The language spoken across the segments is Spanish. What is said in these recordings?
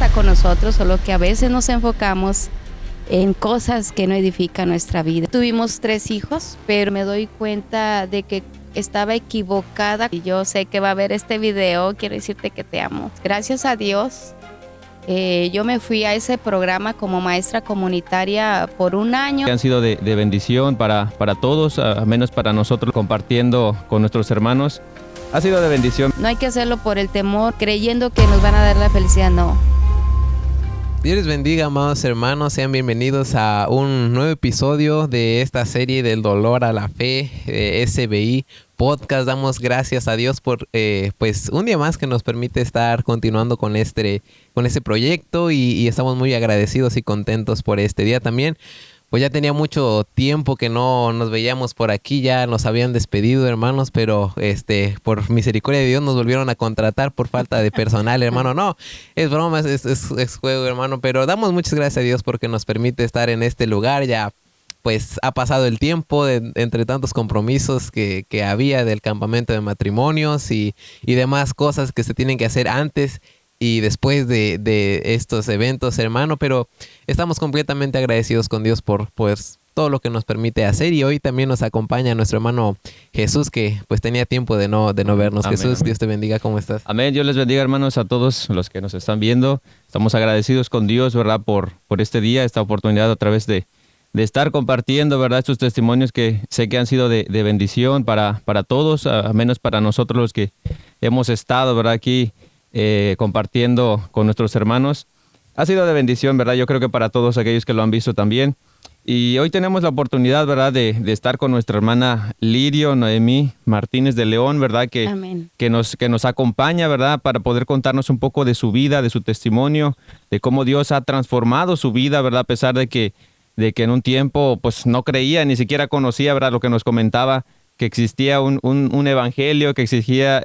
está con nosotros, solo que a veces nos enfocamos en cosas que no edifican nuestra vida. Tuvimos 3 hijos, pero me doy cuenta de que estaba equivocada. Y yo sé que va a ver este video, quiero decirte que te amo. Gracias a Dios, yo me fui a ese programa como maestra comunitaria por 1 año. Han sido de bendición para todos, al menos para nosotros, compartiendo con nuestros hermanos. Ha sido de bendición. No hay que hacerlo por el temor, creyendo que nos van a dar la felicidad, no. Dios les bendiga, amados hermanos, sean bienvenidos a un nuevo episodio de esta serie del dolor a la fe, SBI Podcast. Damos gracias a Dios por pues un día más que nos permite estar continuando con este proyecto y estamos muy agradecidos y contentos por este día también. Pues ya tenía mucho tiempo que no nos veíamos por aquí, ya nos habían despedido, hermanos, pero por misericordia de Dios nos volvieron a contratar por falta de personal, hermano. No, es broma, es juego, hermano, pero damos muchas gracias a Dios porque nos permite estar en este lugar. Ya pues ha pasado el tiempo entre tantos compromisos que había del campamento de matrimonios y demás cosas que se tienen que hacer antes y después de estos eventos, hermano, pero estamos completamente agradecidos con Dios por pues todo lo que nos permite hacer. Y hoy también nos acompaña nuestro hermano Jesús, que pues tenía tiempo de no vernos. Amén, Jesús, amén. Dios te bendiga, ¿cómo estás? Amén, Dios les bendiga, hermanos, a todos los que nos están viendo. Estamos agradecidos con Dios, ¿verdad? Por este día, esta oportunidad a través de estar compartiendo, ¿verdad? Estos testimonios que sé que han sido de bendición para todos, al menos para nosotros los que hemos estado, ¿verdad? Aquí compartiendo con nuestros hermanos. Ha sido de bendición, ¿verdad? Yo creo que para todos aquellos que lo han visto también. Y hoy tenemos la oportunidad, ¿verdad? De estar con nuestra hermana Lirio Noemí Martínez de León, ¿verdad? Que nos acompaña, ¿verdad? Para poder contarnos un poco de su vida, de su testimonio, de cómo Dios ha transformado su vida, ¿verdad? A pesar de que en un tiempo pues no creía, ni siquiera conocía, ¿verdad? Lo que nos comentaba, que existía un evangelio, que existía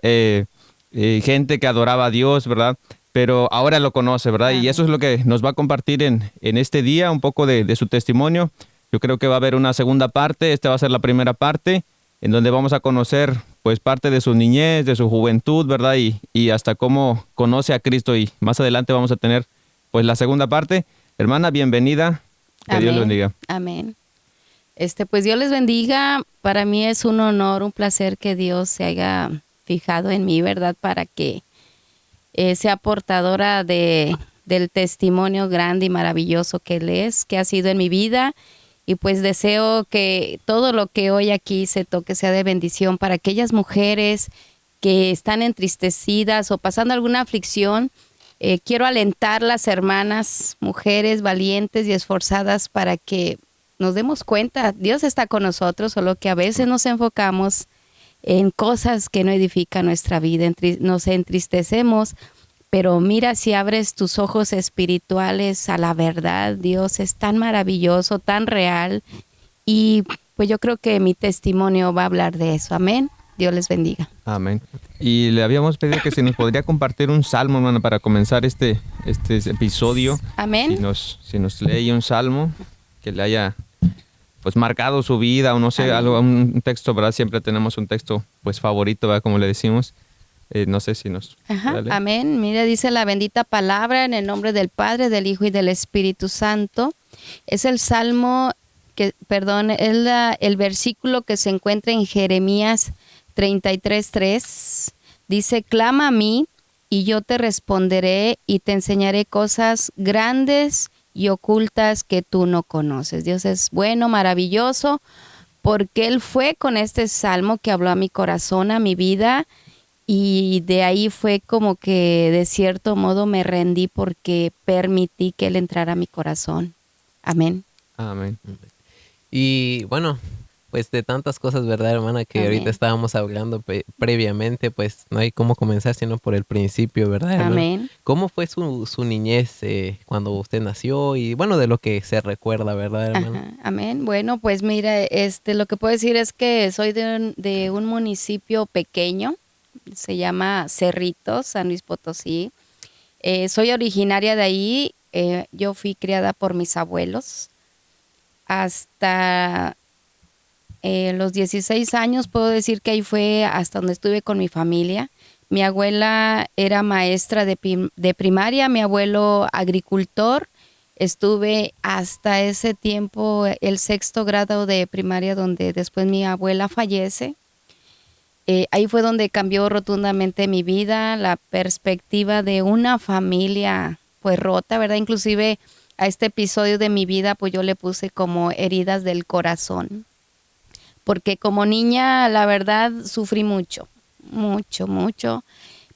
gente que adoraba a Dios, ¿verdad? Pero ahora lo conoce, ¿verdad? Amén. Y eso es lo que nos va a compartir en este día, un poco de su testimonio. Yo creo que va a haber una segunda parte. Esta va a ser la primera parte, en donde vamos a conocer pues parte de su niñez, de su juventud, ¿verdad? Y hasta cómo conoce a Cristo. Y más adelante vamos a tener pues la segunda parte. Hermana, bienvenida. Que Amén. Dios le bendiga. Amén. Pues Dios les bendiga. Para mí es un honor, un placer que Dios se haya fijado en mí, ¿verdad? Para que sea portadora del testimonio grande y maravilloso que Él es, que ha sido en mi vida. Y pues deseo que todo lo que hoy aquí se toque sea de bendición para aquellas mujeres que están entristecidas o pasando alguna aflicción. Quiero alentar las hermanas, mujeres valientes y esforzadas para que nos demos cuenta, Dios está con nosotros, solo que a veces nos enfocamos en cosas que no edifican nuestra vida, nos entristecemos, pero mira, si abres tus ojos espirituales a la verdad, Dios es tan maravilloso, tan real, y pues yo creo que mi testimonio va a hablar de eso. Amén. Dios les bendiga. Amén. Y le habíamos pedido que si nos podría compartir un salmo, hermano, para comenzar este episodio. Amén. Si nos lee un salmo que le haya pues marcado su vida, o no sé, algo, un texto, ¿verdad? Siempre tenemos un texto pues favorito, ¿verdad? Como le decimos. No sé si nos... Ajá. Amén. Mira, dice la bendita palabra en el nombre del Padre, del Hijo y del Espíritu Santo. Es el salmo es el versículo que se encuentra en Jeremías 33:3. Dice: clama a mí y yo te responderé y te enseñaré cosas grandes y ocultas que tú no conoces. Dios es bueno, maravilloso, porque Él fue con este salmo que habló a mi corazón, a mi vida, y de ahí fue como que de cierto modo me rendí porque permití que Él entrara a mi corazón. Amén. Amén. Y bueno, pues de tantas cosas, ¿verdad, hermana? Que Amén. Ahorita estábamos hablando previamente, pues no hay cómo comenzar sino por el principio, ¿verdad, hermana? Amén. ¿Cómo fue su niñez cuando usted nació? Y bueno, de lo que se recuerda, ¿verdad, hermana? Ajá. Amén. Bueno, pues mira, lo que puedo decir es que soy de un municipio pequeño, se llama Cerritos, San Luis Potosí. Soy originaria de ahí. Yo fui criada por mis abuelos hasta los 16 años. Puedo decir que ahí fue hasta donde estuve con mi familia. Mi abuela era maestra de primaria, mi abuelo agricultor. Estuve hasta ese tiempo el 6º grado de primaria, donde después mi abuela fallece. Ahí fue donde cambió rotundamente mi vida, la perspectiva de una familia pues rota, ¿verdad? Inclusive a este episodio de mi vida pues yo le puse como heridas del corazón, porque como niña la verdad sufrí mucho, mucho,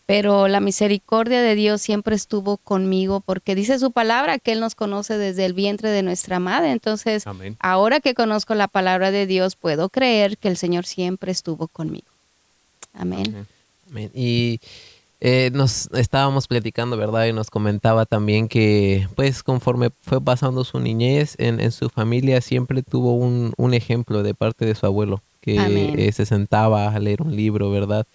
pero la misericordia de Dios siempre estuvo conmigo, porque dice su palabra que Él nos conoce desde el vientre de nuestra madre. Entonces, Amén. ahora que conozco la palabra de Dios, puedo creer que el Señor siempre estuvo conmigo. Amén. Amén. Y nos estábamos platicando, ¿verdad? Y nos comentaba también que, pues, conforme fue pasando su niñez, en su familia siempre tuvo un ejemplo de parte de su abuelo, que Amén. se sentaba a leer un libro, ¿verdad?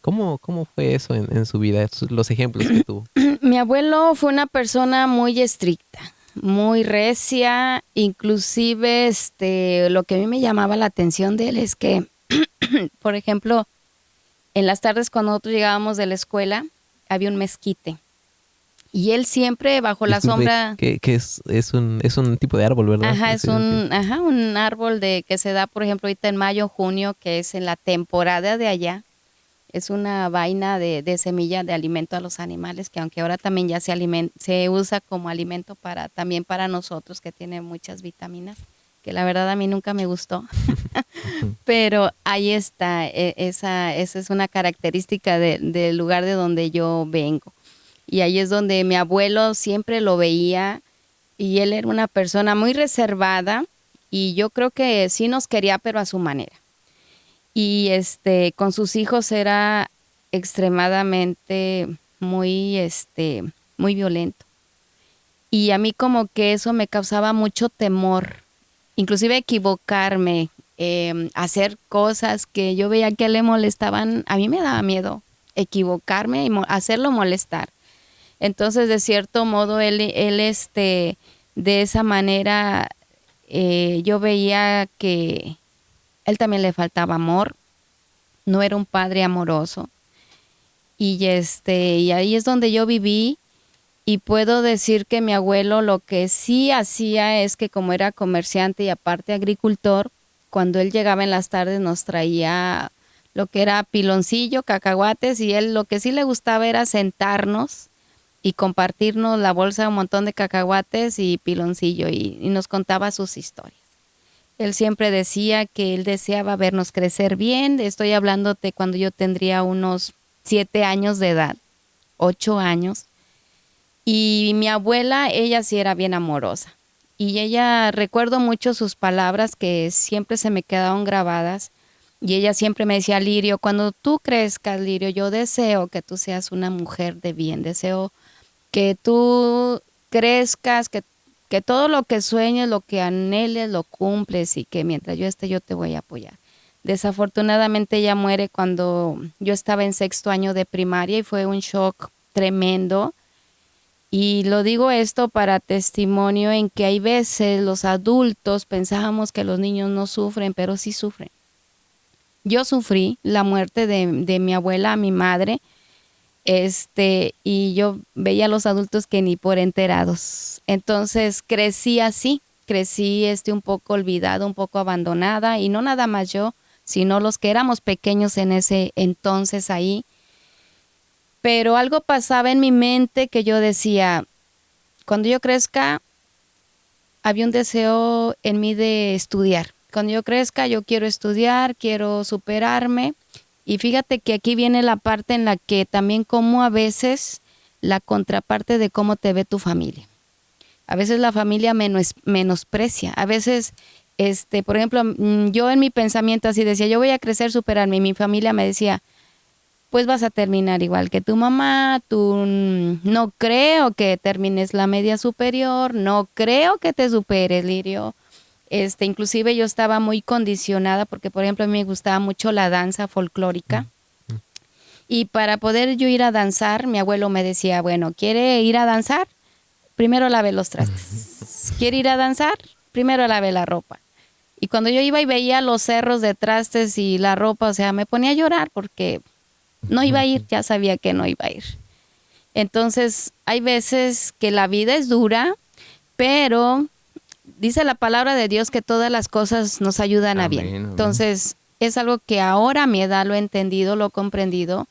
¿Cómo fue eso en su vida, los ejemplos que tuvo? Mi abuelo fue una persona muy estricta, muy recia, inclusive lo que a mí me llamaba la atención de él es que, por ejemplo, en las tardes cuando nosotros llegábamos de la escuela, había un mezquite. Y él siempre bajo la Disculpe, sombra. que es un tipo de árbol, ¿verdad? Ajá, es Sí, sí. un árbol que se da, por ejemplo, ahorita en mayo, junio, que es en la temporada de allá. Es una vaina de semilla de alimento a los animales, que aunque ahora también ya se usa como alimento también para nosotros, que tiene muchas vitaminas, que la verdad a mí nunca me gustó. Pero ahí está, esa es una característica del lugar de donde yo vengo. Y ahí es donde mi abuelo siempre lo veía, y él era una persona muy reservada, y yo creo que sí nos quería, pero a su manera. Y con sus hijos era extremadamente muy violento. Y a mí como que eso me causaba mucho temor, inclusive equivocarme, hacer cosas que yo veía que le molestaban. A mí me daba miedo equivocarme y hacerlo molestar. Entonces, de cierto modo, él de esa manera, yo veía que él también le faltaba amor, no era un padre amoroso. Y ahí es donde yo viví, y puedo decir que mi abuelo lo que sí hacía es que, como era comerciante y aparte agricultor, cuando él llegaba en las tardes nos traía lo que era piloncillo, cacahuates, y él lo que sí le gustaba era sentarnos y compartirnos la bolsa, un montón de cacahuates y piloncillo, y nos contaba sus historias. Él siempre decía que él deseaba vernos crecer bien. Estoy hablándote cuando yo tendría unos 7 años de edad, 8 años. Y mi abuela, ella sí era bien amorosa. Y ella, recuerdo mucho sus palabras que siempre se me quedaron grabadas. Y ella siempre me decía: Lirio, cuando tú crezcas, Lirio, yo deseo que tú seas una mujer de bien. Deseo que tú crezcas, que todo lo que sueñes, lo que anheles, lo cumples, y que mientras yo esté, yo te voy a apoyar. Desafortunadamente ella muere cuando yo estaba en 6º año de primaria, y fue un shock tremendo. Y lo digo esto para testimonio en que hay veces los adultos pensábamos que los niños no sufren, pero sí sufren. Yo sufrí la muerte de mi abuela, mi madre, y yo veía a los adultos que ni por enterados. Entonces crecí así, crecí un poco olvidada, un poco abandonada, y no nada más yo, sino los que éramos pequeños en ese entonces ahí. Pero algo pasaba en mi mente que yo decía: cuando yo crezca, había un deseo en mí de estudiar. Cuando yo crezca, yo quiero estudiar, quiero superarme. Y fíjate que aquí viene la parte en la que también, como a veces, la contraparte de cómo te ve tu familia. A veces la familia menosprecia. A veces, por ejemplo, yo en mi pensamiento así decía: yo voy a crecer, superarme. Y mi familia me decía: pues vas a terminar igual que tu mamá, tú no creo que termines la media superior, no creo que te superes, Lirio. Inclusive yo estaba muy condicionada porque, por ejemplo, a mí me gustaba mucho la danza folclórica. Y para poder yo ir a danzar, mi abuelo me decía: bueno, ¿quiere ir a danzar? Primero lave los trastes. ¿Quiere ir a danzar? Primero lave la ropa. Y cuando yo iba y veía los cerros de trastes y la ropa, o sea, me ponía a llorar porque No iba a ir, ya sabía que no iba a ir. Entonces, hay veces que la vida es dura, pero dice la palabra de Dios que todas las cosas nos ayudan a bien. Amén, amén. Entonces, es algo que ahora a mi edad lo he entendido, lo he comprendido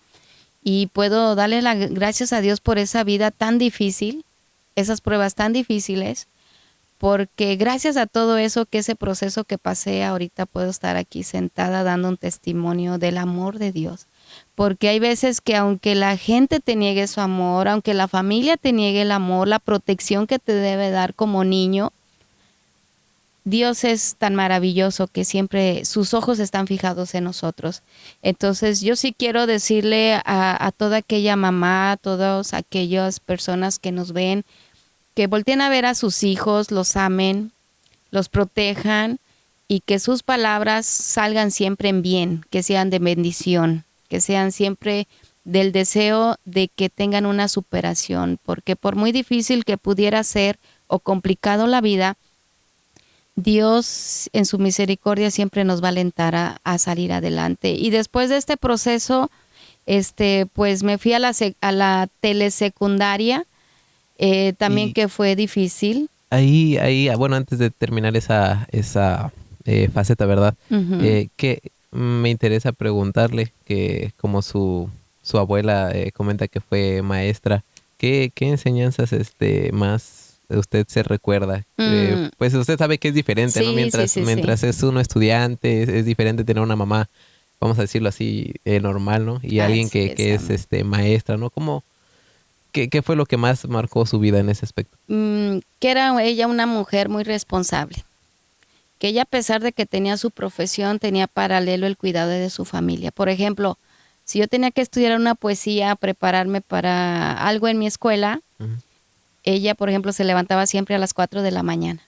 y puedo darle las gracias a Dios por esa vida tan difícil, esas pruebas tan difíciles, porque gracias a todo eso, que ese proceso que pasé, ahorita puedo estar aquí sentada dando un testimonio del amor de Dios. Porque hay veces que aunque la gente te niegue su amor, aunque la familia te niegue el amor, la protección que te debe dar como niño, Dios es tan maravilloso que siempre sus ojos están fijados en nosotros. Entonces yo sí quiero decirle a toda aquella mamá, a todas aquellas personas que nos ven, que volteen a ver a sus hijos, los amen, los protejan y que sus palabras salgan siempre en bien, que sean de bendición, que sean siempre del deseo de que tengan una superación, porque por muy difícil que pudiera ser o complicado la vida, Dios en su misericordia siempre nos va a alentar a salir adelante. Y después de este proceso, pues me fui a la telesecundaria, también que fue difícil. Ahí, bueno, antes de terminar esa faceta, ¿verdad? Ujú. Que me interesa preguntarle, que como su abuela comenta que fue maestra, ¿qué enseñanzas más usted se recuerda? Pues usted sabe que es diferente, ¿no? Sí, Mientras, sí, sí, mientras es uno estudiante, es diferente tener una mamá, vamos a decirlo así, normal, ¿no? Y alguien Así que es amén. maestra, ¿no? ¿Qué fue lo que más marcó su vida en ese aspecto? Que era ella una mujer muy responsable, que ella a pesar de que tenía su profesión, tenía paralelo el cuidado de su familia. Por ejemplo, si yo tenía que estudiar una poesía, prepararme para algo en mi escuela, Ujú. ella, por ejemplo, se levantaba siempre a las 4 de la mañana.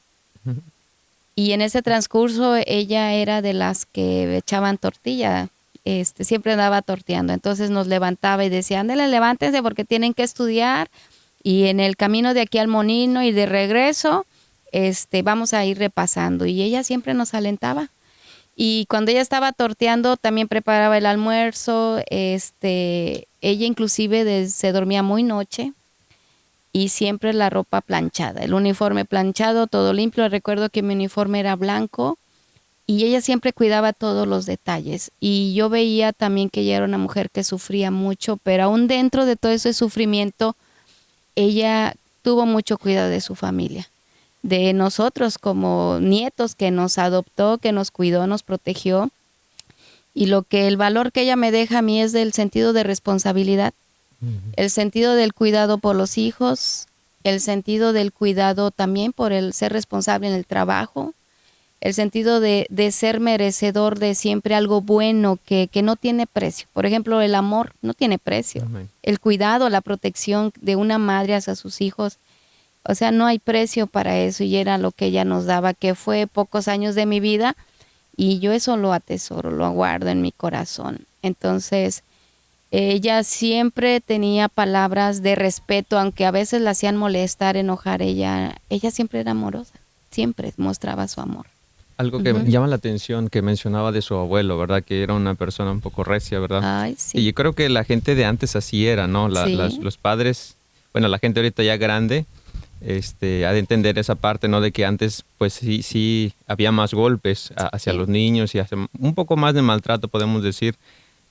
Y en ese transcurso ella era de las que echaban tortilla, siempre andaba torteando. Entonces nos levantaba y decía, ándale, levántense porque tienen que estudiar. Y en el camino de aquí al molino y de regreso, vamos a ir repasando. Y ella siempre nos alentaba. Y cuando ella estaba torteando, también preparaba el almuerzo. Ella inclusive se dormía muy noche y siempre la ropa planchada, el uniforme planchado, todo limpio. Recuerdo que mi uniforme era blanco y ella siempre cuidaba todos los detalles. Y yo veía también que ella era una mujer que sufría mucho, pero aún dentro de todo ese sufrimiento, ella tuvo mucho cuidado de su familia, de nosotros como nietos, que nos adoptó, que nos cuidó, nos protegió. Y el valor que ella me deja a mí es del sentido de responsabilidad, el sentido del cuidado por los hijos, el sentido del cuidado también por el ser responsable en el trabajo, el sentido de ser merecedor de siempre algo bueno que no tiene precio. Por ejemplo, el amor no tiene precio. Amén. El cuidado, la protección de una madre hacia sus hijos, o sea, no hay precio para eso, y era lo que ella nos daba, que fue pocos años de mi vida, y yo eso lo atesoro, lo guardo en mi corazón. Entonces, ella siempre tenía palabras de respeto, aunque a veces la hacían molestar, enojar. Ella siempre era amorosa, siempre mostraba su amor. Algo que me Ujú. llama la atención que mencionaba de su abuelo, ¿verdad? Que era una persona un poco recia, ¿verdad? Ay, Y sí, yo creo que la gente de antes así era, ¿no? sí, Los padres, bueno, la gente ahorita ya grande, ha de entender esa parte, ¿no? De que antes, pues sí había más golpes hacia sí, los niños y hacia un poco más de maltrato, podemos decir.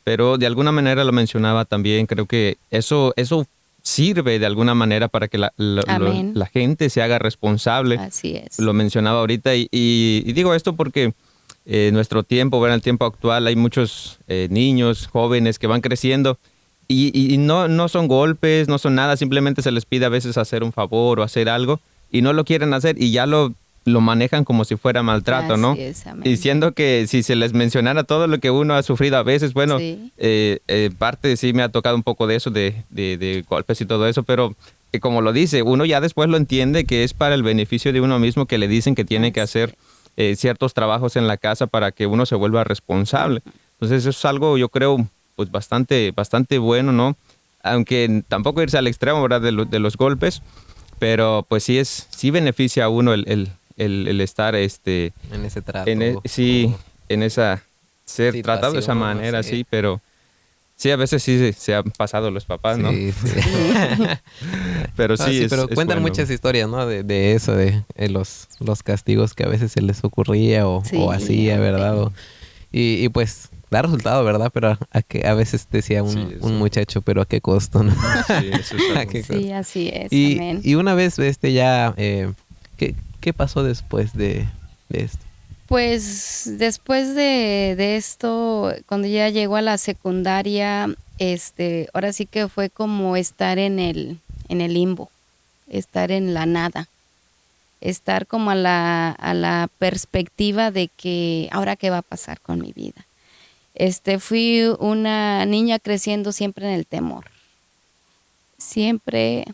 Pero de alguna manera lo mencionaba también, creo que eso sirve de alguna manera para que amén, la gente se haga responsable. así es, Lo mencionaba ahorita y digo esto porque en nuestro tiempo, en el tiempo actual, hay muchos niños, jóvenes que van creciendo y no son golpes, no son nada, simplemente se les pide a veces hacer un favor o hacer algo y no lo quieren hacer y ya lo manejan como si fuera maltrato, ¿no? así es, amén, Diciendo que si se les mencionara todo lo que uno ha sufrido a veces, bueno, sí, parte sí me ha tocado un poco de eso, de golpes y todo eso, pero que como lo dice, uno ya después lo entiende que es para el beneficio de uno mismo, que le dicen que tiene que así hacer es. ciertos trabajos en la casa para que uno se vuelva responsable. Entonces eso es algo, yo creo, pues bastante bueno, ¿no? Aunque tampoco irse al extremo, ¿verdad? De los golpes, pero pues sí beneficia a uno el estar, En ese trato. sí, en esa, ser tratado de esa Situación, no manera, sé. sí, pero Sí, a veces sí se han pasado los papás, ¿no? Sí, sí. Pero No, sí, pero es cuentan bueno. muchas historias, ¿no? De eso, de los castigos que a veces se les ocurría o Sí, hacía, ¿verdad? hombre. Y pues da resultado, ¿verdad? Pero a veces decía Sí, un eso. muchacho, pero ¿a qué costo, no? Sí, eso es ¿A algo. qué costo? Sí, así es, Y, amén. y una vez ya, ¿qué pasó después de esto? Pues después de esto, cuando ya llegó a la secundaria, ahora sí que fue como estar en el limbo, estar en la nada, estar como a la perspectiva de que ahora qué va a pasar con mi vida. Fui una niña creciendo siempre en el temor, siempre.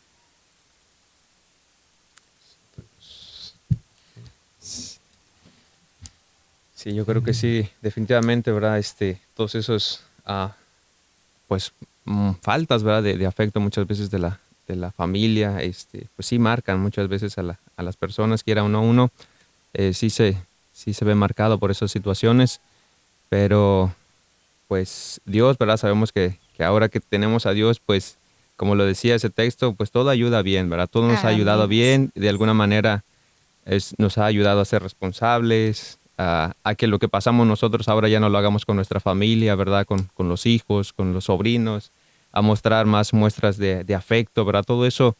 Sí, yo creo que sí, definitivamente, ¿verdad? Todos esos, pues, faltas, ¿verdad? De afecto muchas veces de la familia, pues sí marcan muchas veces a las personas, quiera o no uno, sí sí se ve marcado por esas situaciones, pero pues Dios, ¿verdad? Sabemos que ahora que tenemos a Dios, pues, como lo decía ese texto, pues todo ayuda bien, ¿verdad? Todo nos ha ayudado Amén, así bien, de alguna manera nos ha ayudado a ser responsables, a que lo que pasamos nosotros ahora ya no lo hagamos con nuestra familia, ¿verdad? Con los hijos, con los sobrinos, a mostrar más muestras de afecto, ¿verdad? Todo eso,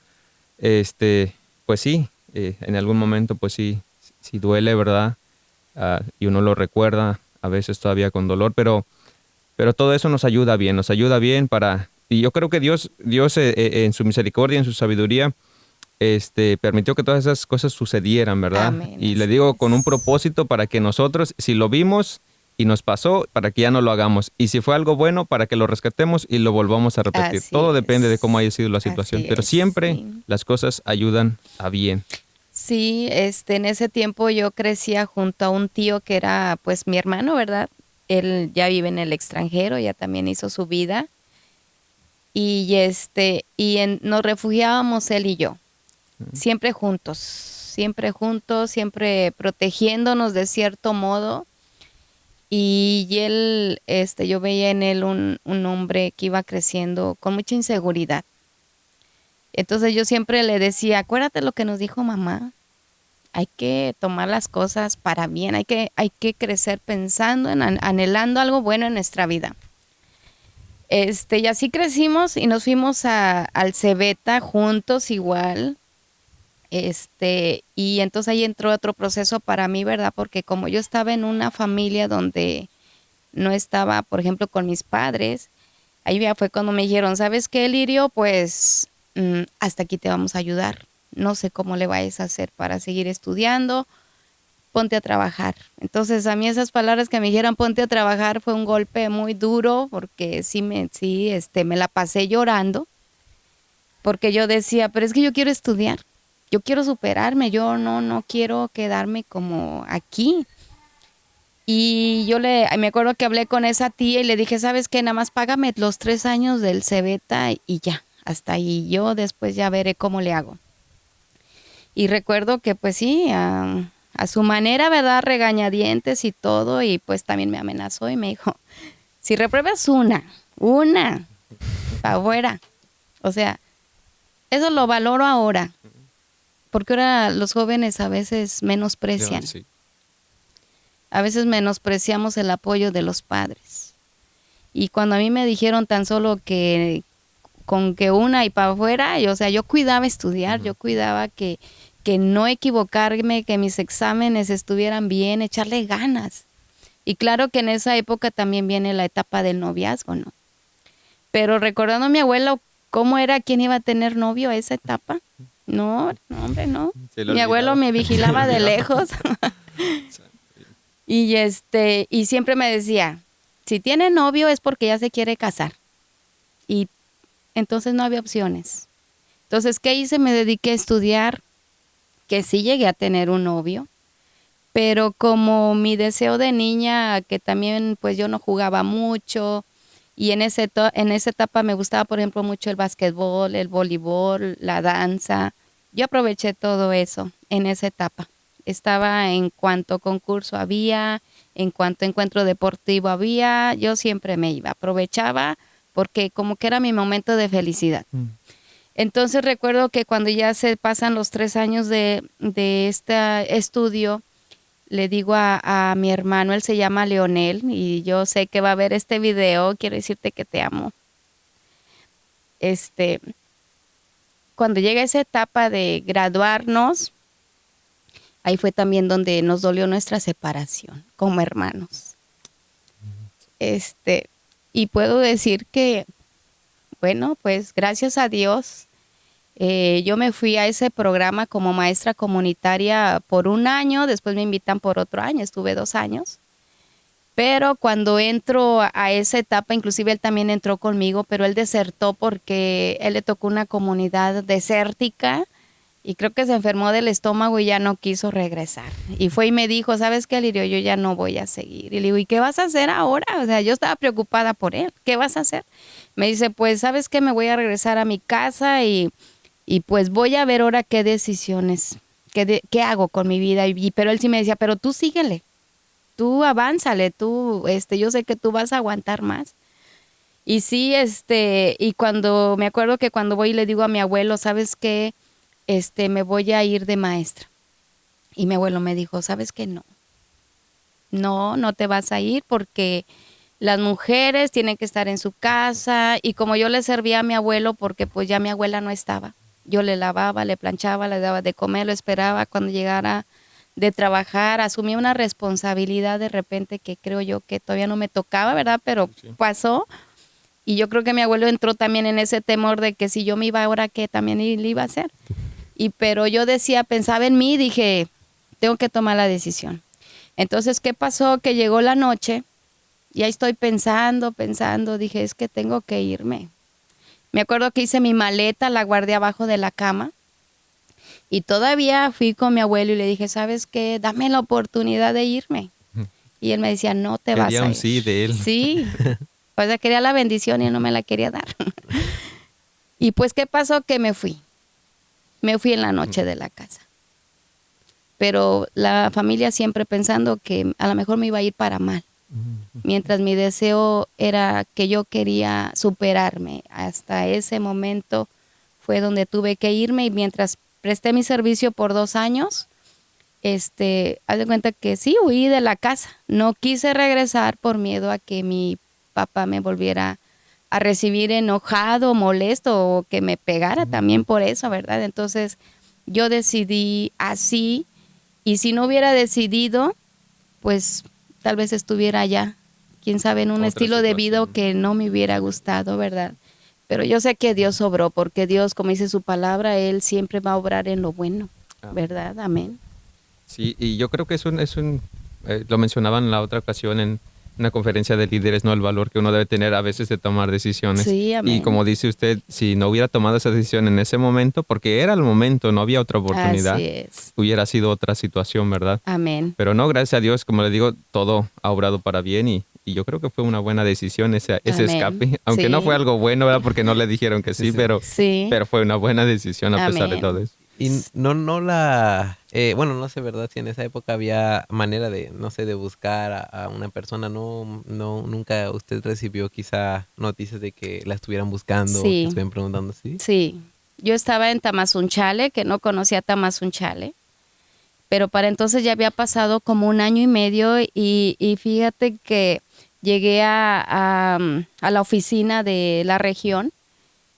pues sí, en algún momento, pues sí, sí duele, ¿verdad? Y uno lo recuerda a veces todavía con dolor, pero todo eso nos ayuda bien para... Y yo creo que Dios en su misericordia, en su sabiduría, permitió que todas esas cosas sucedieran, ¿verdad? amén, Y le así digo con un es. propósito para que nosotros, si lo vimos y nos pasó, para que ya no lo hagamos. Y si fue algo bueno, para que lo rescatemos y lo volvamos a repetir. Así Todo depende de cómo haya sido la situación, así pero es, siempre sí. las cosas ayudan a bien. Sí, en ese tiempo yo crecía junto a un tío que era pues mi hermano, ¿verdad? Él ya vive en el extranjero, ya también hizo su vida y nos refugiábamos él y yo, siempre juntos, siempre protegiéndonos de cierto modo y él, yo veía en él un hombre que iba creciendo con mucha inseguridad. Entonces yo siempre le decía, acuérdate lo que nos dijo mamá. Hay que tomar las cosas para bien, hay que crecer pensando anhelando algo bueno en nuestra vida. Y así crecimos y nos fuimos al Cebeta juntos igual. Y entonces ahí entró otro proceso para mí, ¿verdad? Porque como yo estaba en una familia donde no estaba, por ejemplo, con mis padres, ahí ya fue cuando me dijeron, ¿sabes qué, Lirio? Pues hasta aquí te vamos a ayudar. No sé cómo le vayas a hacer para seguir estudiando, ponte a trabajar. Entonces a mí esas palabras que me dijeron ponte a trabajar fue un golpe muy duro porque me la pasé llorando porque yo decía, pero es que yo quiero estudiar, yo quiero superarme, yo no quiero quedarme como aquí. Y me acuerdo que hablé con esa tía y le dije, ¿sabes qué? Nada más págame los 3 años del Cebeta y ya, hasta ahí. Yo después ya veré cómo le hago. Y recuerdo que pues sí, a su manera, ¿verdad? Regañadientes y todo, y pues también me amenazó y me dijo, si repruebas una, para afuera. O sea, eso lo valoro ahora, porque ahora los jóvenes a veces menosprecian, Sí. a veces menospreciamos el apoyo de los padres. Y cuando a mí me dijeron tan solo que con que una y para afuera, o sea, yo cuidaba estudiar, yo cuidaba que no equivocarme, que mis exámenes estuvieran bien, echarle ganas. Y claro que en esa época también viene la etapa del noviazgo, ¿no? Pero recordando a mi abuelo, ¿cómo era quien iba a tener novio a esa etapa? No, no, hombre, no. Se lo Mi abuelo olvidaba. me Se lo vigilaba de olvidaba. lejos y siempre me decía, si tiene novio es porque ya se quiere casar. Y entonces no había opciones. Entonces, ¿qué hice? Me dediqué a estudiar, que sí llegué a tener un novio, pero como mi deseo de niña, que también pues yo no jugaba mucho, y en esa etapa me gustaba, por ejemplo, mucho el básquetbol, el voleibol, la danza. Yo aproveché todo eso en esa etapa. Estaba en cuanto concurso había, en cuanto encuentro deportivo había, yo siempre me iba, aprovechaba porque como que era mi momento de felicidad. Entonces recuerdo que cuando ya se pasan los 3 años de este estudio, le digo a mi hermano, él se llama Leonel, y yo sé que va a ver este video, quiero decirte que te amo. Cuando llega esa etapa de graduarnos, ahí fue también donde nos dolió nuestra separación como hermanos. Y puedo decir que, bueno, pues gracias a Dios, yo me fui a ese programa como maestra comunitaria por 1 año, después me invitan por otro año, estuve 2 años. Pero cuando entro a esa etapa, inclusive él también entró conmigo, pero él desertó porque él le tocó una comunidad desértica y creo que se enfermó del estómago y ya no quiso regresar. Y fue y me dijo, ¿sabes qué, Lirio? Yo ya no voy a seguir. Y le digo, ¿y qué vas a hacer ahora? O sea, yo estaba preocupada por él. ¿Qué vas a hacer? Me dice, pues, ¿sabes qué? Me voy a regresar a mi casa y pues voy a ver ahora qué decisiones, qué hago con mi vida. Pero él sí me decía, pero tú síguele. Tú avánzale, yo sé que tú vas a aguantar más. Y sí, y cuando, me acuerdo que cuando voy y le digo a mi abuelo, ¿sabes qué? Me voy a ir de maestra. Y mi abuelo me dijo, ¿sabes qué? No te vas a ir porque las mujeres tienen que estar en su casa. Y como yo le servía a mi abuelo, porque pues ya mi abuela no estaba, yo le lavaba, le planchaba, le daba de comer, lo esperaba cuando llegara de trabajar, asumí una responsabilidad de repente que creo yo que todavía no me tocaba, ¿verdad? Pero sí pasó. Y yo creo que mi abuelo entró también en ese temor de que si yo me iba ahora, ¿qué también le iba a hacer? Pero yo pensaba en mí, dije, tengo que tomar la decisión. Entonces, ¿qué pasó? Que llegó la noche y ahí estoy pensando, dije, es que tengo que irme. Me acuerdo que hice mi maleta, la guardé abajo de la cama. Y todavía fui con mi abuelo y le dije, ¿sabes qué? Dame la oportunidad de irme. Y él me decía, no te vas a ir. Quería un sí de él. Sí, o sea, quería la bendición y él no me la quería dar. Y pues, ¿qué pasó? Que me fui. Me fui en la noche de la casa. Pero la familia siempre pensando que a lo mejor me iba a ir para mal. Mientras mi deseo era que yo quería superarme. Hasta ese momento fue donde tuve que irme y mientras presté mi servicio por 2 años, haz de cuenta que sí, huí de la casa. No quise regresar por miedo a que mi papá me volviera a recibir enojado, molesto o que me pegara también por eso, ¿verdad? Entonces yo decidí así y si no hubiera decidido, pues tal vez estuviera allá, quién sabe, en un estilo de vida que no me hubiera gustado, ¿verdad? Pero yo sé que Dios obró, porque Dios, como dice su palabra, Él siempre va a obrar en lo bueno, ¿verdad? Amén. Sí, y yo creo que lo mencionaban en la otra ocasión en una conferencia de líderes, ¿no? El valor que uno debe tener a veces de tomar decisiones. Sí, amén. Y como dice usted, si no hubiera tomado esa decisión en ese momento, porque era el momento, no había otra oportunidad, así es, hubiera sido otra situación, ¿verdad? amén. Pero no, gracias a Dios, como le digo, todo ha obrado para bien y yo creo que fue una buena decisión ese escape, aunque no fue algo bueno, ¿verdad? Porque no le dijeron que sí, pero fue una buena decisión a pesar de todo eso. Y bueno, no sé, ¿verdad? Si en esa época había manera de, no sé, de buscar a una persona, nunca usted recibió quizá noticias de que la estuvieran buscando, que estuvieran preguntando, ¿sí? Sí, yo estaba en Tamazunchale, que no conocía Tamazunchale, pero para entonces ya había pasado como 1 año y medio y fíjate que llegué a la oficina de la región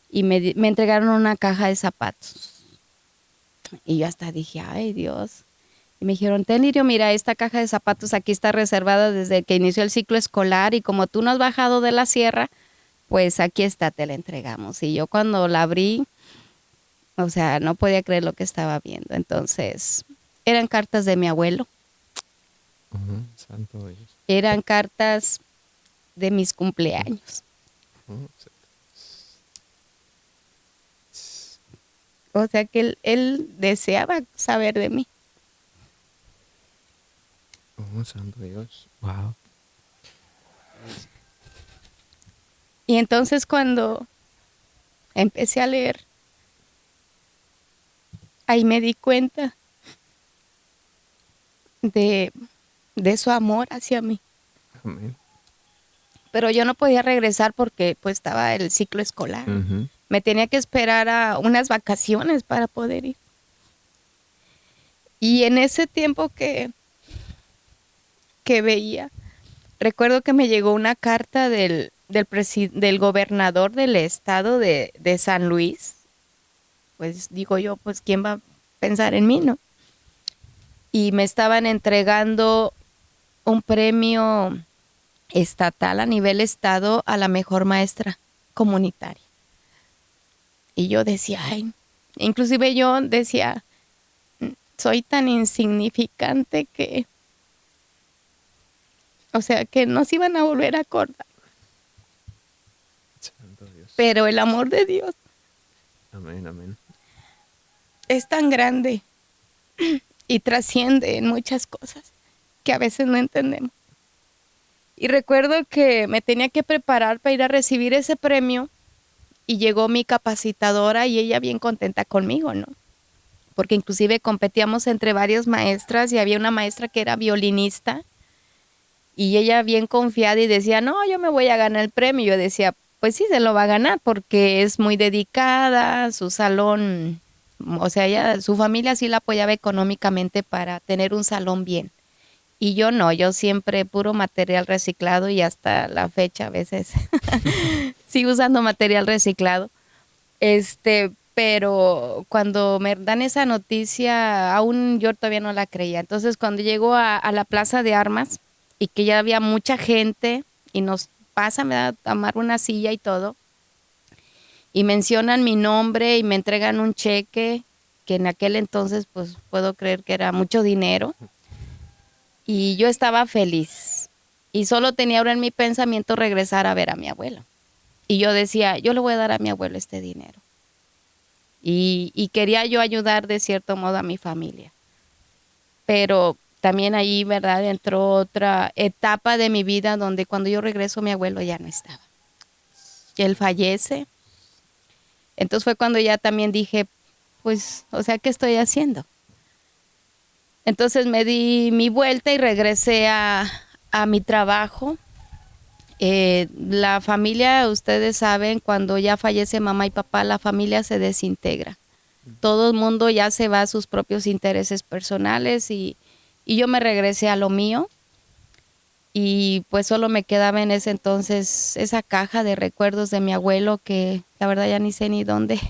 y me entregaron una caja de zapatos. Y yo hasta dije, ay Dios. Y me dijeron, Lirio, mira, esta caja de zapatos aquí está reservada desde que inició el ciclo escolar y como tú no has bajado de la sierra, pues aquí está, te la entregamos. Y yo cuando la abrí, o sea, no podía creer lo que estaba viendo. Entonces, eran cartas de mi abuelo. Santo Dios. Eran cartas de mis cumpleaños. O sea que él deseaba saber de mí. Santo Dios. Wow. Y entonces cuando empecé a leer, ahí me di cuenta de su amor hacia mí. Amén. pero yo no podía regresar porque pues estaba el ciclo escolar. Ujú. Me tenía que esperar a unas vacaciones para poder ir. Y en ese tiempo que veía, recuerdo que me llegó una carta del gobernador del estado de San Luis. Pues digo yo, pues ¿quién va a pensar en mí, no? Y me estaban entregando un premio estatal a nivel estado a la mejor maestra comunitaria. Y yo decía, ay, inclusive yo decía, soy tan insignificante o sea, que no se iban a volver a acordar. Santo Dios. Pero el amor de Dios Amén, amén. es tan grande y trasciende en muchas cosas que a veces no entendemos. Y recuerdo que me tenía que preparar para ir a recibir ese premio y llegó mi capacitadora y ella bien contenta conmigo, ¿no? Porque inclusive competíamos entre varias maestras y había una maestra que era violinista y ella bien confiada y decía, no, yo me voy a ganar el premio. Yo decía, pues sí, se lo va a ganar porque es muy dedicada, su salón, o sea, su familia sí la apoyaba económicamente para tener un salón bien. Y yo no, yo siempre puro material reciclado y hasta la fecha a veces sigo usando material reciclado. Pero cuando me dan esa noticia, aún yo todavía no la creía. Entonces, cuando llego a la plaza de armas y que ya había mucha gente y nos pasan a tomar una silla y todo, y mencionan mi nombre y me entregan un cheque, que en aquel entonces, pues puedo creer que era mucho dinero. Y yo estaba feliz y solo tenía ahora en mi pensamiento regresar a ver a mi abuelo. Y yo decía, yo le voy a dar a mi abuelo este dinero. Y quería yo ayudar de cierto modo a mi familia. Pero también ahí, ¿verdad? Entró otra etapa de mi vida donde cuando yo regreso mi abuelo ya no estaba. Él fallece. Entonces fue cuando ya también dije, pues, o sea, ¿qué estoy haciendo? Entonces me di mi vuelta y regresé a mi trabajo. La familia, ustedes saben, cuando ya fallece mamá y papá, la familia se desintegra. Todo el mundo ya se va a sus propios intereses personales y yo me regresé a lo mío. Y pues solo me quedaba en ese entonces esa caja de recuerdos de mi abuelo que la verdad ya ni sé ni dónde.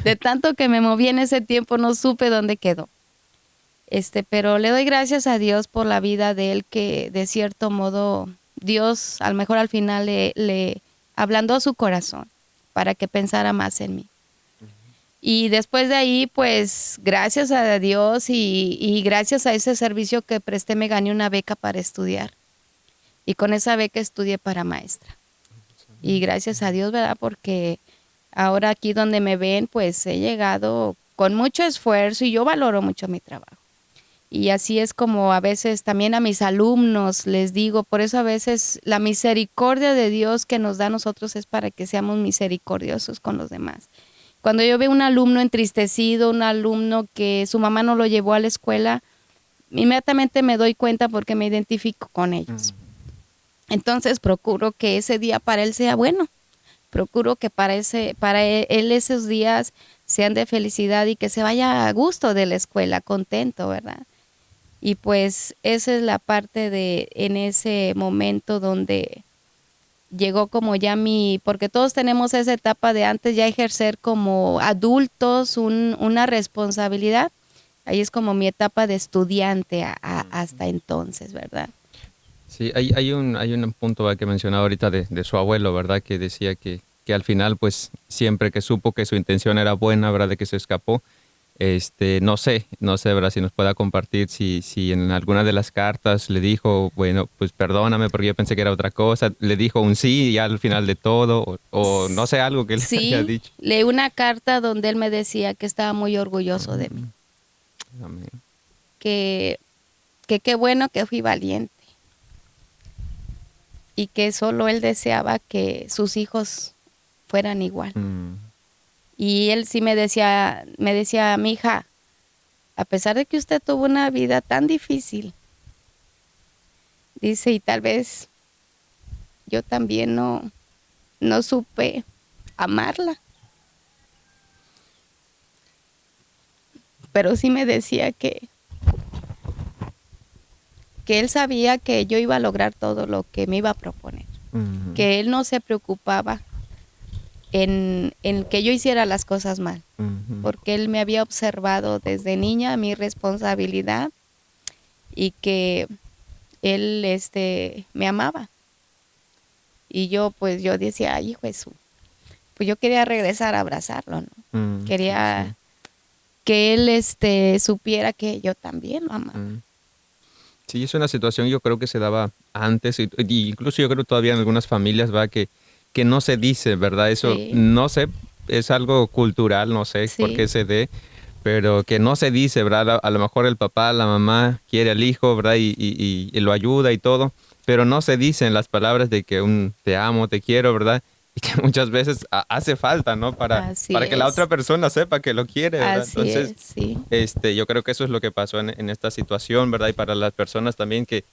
De tanto que me moví en ese tiempo no supe dónde quedó. Pero le doy gracias a Dios por la vida de él, que de cierto modo Dios a lo mejor al final le ablandó su corazón para que pensara más en mí. Y después de ahí, pues gracias a Dios y gracias a ese servicio que presté, me gané una beca para estudiar. Y con esa beca estudié para maestra. Y gracias a Dios, ¿verdad? Porque ahora aquí donde me ven, pues he llegado con mucho esfuerzo y yo valoro mucho mi trabajo. Y así es como a veces también a mis alumnos les digo, por eso a veces la misericordia de Dios que nos da a nosotros es para que seamos misericordiosos con los demás. Cuando yo veo un alumno entristecido, un alumno que su mamá no lo llevó a la escuela, inmediatamente me doy cuenta porque me identifico con ellos. Entonces procuro que ese día para él sea bueno. Procuro que para él esos días sean de felicidad y que se vaya a gusto de la escuela, contento, ¿verdad? Y pues esa es la parte en ese momento donde llegó como ya porque todos tenemos esa etapa de antes ya ejercer como adultos una responsabilidad. Ahí es como mi etapa de estudiante hasta entonces, ¿verdad? Sí, hay un punto que mencionaba ahorita de su abuelo, ¿verdad? Que decía que al final, pues, siempre que supo que su intención era buena, ¿verdad? De que se escapó. No sé, ¿verdad? Si nos pueda compartir si en alguna de las cartas le dijo, bueno, pues perdóname porque yo pensé que era otra cosa, le dijo un sí ya al final de todo, o no sé, algo que le haya Sí, dicho. leí una carta donde él me decía que estaba muy orgulloso de mí. Amén. Que qué bueno que fui valiente. Y que solo él deseaba que sus hijos fueran igual. Y él sí me decía, mi hija, a pesar de que usted tuvo una vida tan difícil, dice, y tal vez yo también no supe amarla. Pero sí me decía que él sabía que yo iba a lograr todo lo que me iba a proponer. Ujú. Que él no se preocupaba en que yo hiciera las cosas mal. Ujú. Porque él me había observado desde niña mi responsabilidad y que él me amaba. Y yo decía, ay, hijo de su, pues yo quería regresar a abrazarlo, ¿no? Mm, Quería sí, que él supiera que yo también lo sí. amaba. Sí, es una situación yo creo que se daba antes y incluso yo creo que todavía en algunas familias va que no se dice, ¿verdad? Eso Sí, no sé, es algo cultural, no sé por qué sí, se dé, pero que no se dice, ¿verdad? A lo mejor el papá, la mamá quiere al hijo, ¿verdad? Y lo ayuda y todo, pero no se dicen las palabras de que un te amo, te quiero, ¿verdad? Y que muchas veces hace falta, ¿no? así Para que la otra es, persona sepa que lo quiere, ¿verdad? así Entonces, es, sí, yo creo que eso es lo que pasó en esta situación, ¿verdad? Y para las personas también que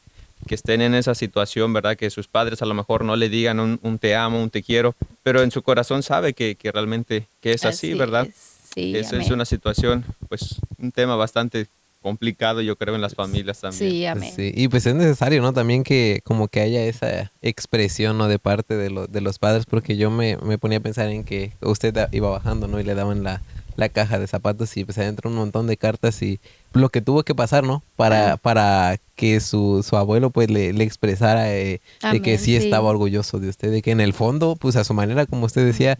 estén en esa situación, ¿verdad? Que sus padres a lo mejor no le digan un te amo, un te quiero, pero en su corazón sabe que realmente que es así, así ¿verdad? es, sí, Eso es amén, una situación, pues, un tema bastante complicado, yo creo, en las familias también. sí, amén, Sí, y pues es necesario, ¿no? También que como que haya esa expresión, ¿no? De parte de los padres, porque yo me ponía a pensar en que usted iba bajando, ¿no? Y le daban la caja de zapatos y pues adentro un montón de cartas y lo que tuvo que pasar, ¿no? ah, Para que su abuelo pues le expresara de que amén, sí estaba sí, orgulloso de usted, de que en el fondo, pues a su manera, como usted decía,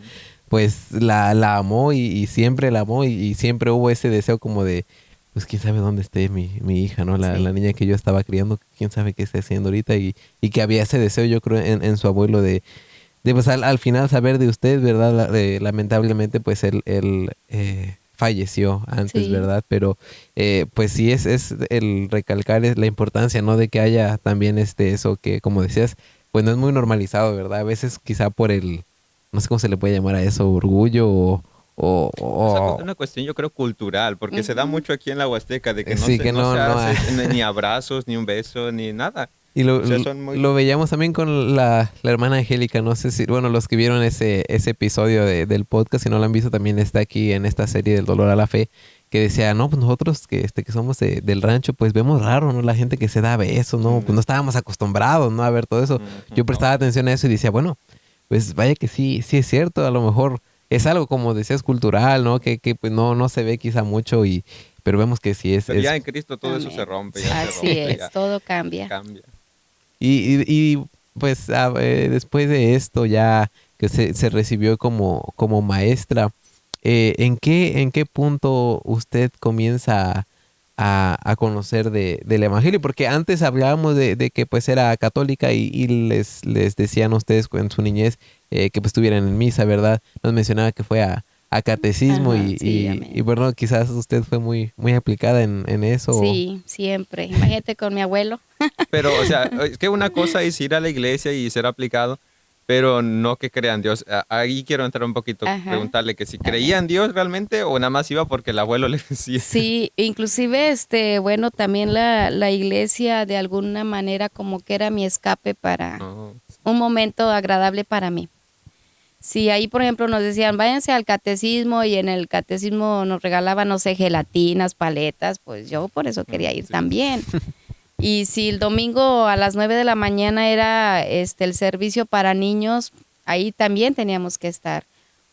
pues la amó y siempre la amó y siempre hubo ese deseo como de pues quién sabe dónde esté mi hija, ¿no? La sí, niña que yo estaba criando, quién sabe qué está haciendo ahorita y que había ese deseo, yo creo, en su abuelo de pues al final saber de usted, ¿verdad? Lamentablemente, pues él falleció antes, sí, ¿verdad? Pero pues sí es el recalcar es la importancia, ¿no? De que haya también eso que, como decías, pues no es muy normalizado, ¿verdad? A veces quizá por no sé cómo se le puede llamar a eso, orgullo Es o una cuestión, yo creo, cultural, porque se da ujú, mucho aquí en la Huasteca de que sí, que no se no. hace ni abrazos, ni un beso, ni nada. Y O sea, son muy... lo veíamos también con la hermana Angélica, no sé si, bueno, los que vieron ese episodio del podcast, si no lo han visto, también está aquí en esta serie del dolor a la fe, que decía, no, pues nosotros que somos del rancho, pues vemos raro, ¿no? La gente que se da besos, ¿no? Pues no estábamos acostumbrados, ¿no? A ver todo eso. Yo No. prestaba atención a eso y decía, bueno, pues vaya que sí es cierto, a lo mejor es algo, como decías, cultural, ¿no? Que pues no se ve quizá mucho pero vemos que sí Pero ya en Cristo todo eso se amén, rompe, ya se así rompe, es, ya todo cambia. cambia. Pues después de esto ya que se recibió como maestra, en qué punto usted comienza a conocer del Evangelio? Porque antes hablábamos de que pues era católica y les decían a ustedes en su niñez que pues estuvieran en misa, ¿verdad? Nos mencionaba que fue a catecismo Ajá, sí, y amén. bueno, quizás usted fue muy aplicada en eso. Sí, siempre. Imagínate con mi abuelo. Pero, o sea, es que una cosa es ir a la iglesia y ser aplicado, pero no que crean Dios. Ahí quiero entrar un poquito, Ajá, preguntarle que si creía amén. en Dios realmente o nada más iba porque el abuelo le decía. Sí, inclusive, bueno, también la iglesia de alguna manera como que era mi escape para No. un momento agradable para mí. Si ahí, por ejemplo, nos decían, váyanse al catecismo y en el catecismo nos regalaban, no sé, gelatinas, paletas, pues yo por eso quería ir Sí. también. Y si el domingo a las 9 de la mañana era el servicio para niños, ahí también teníamos que estar.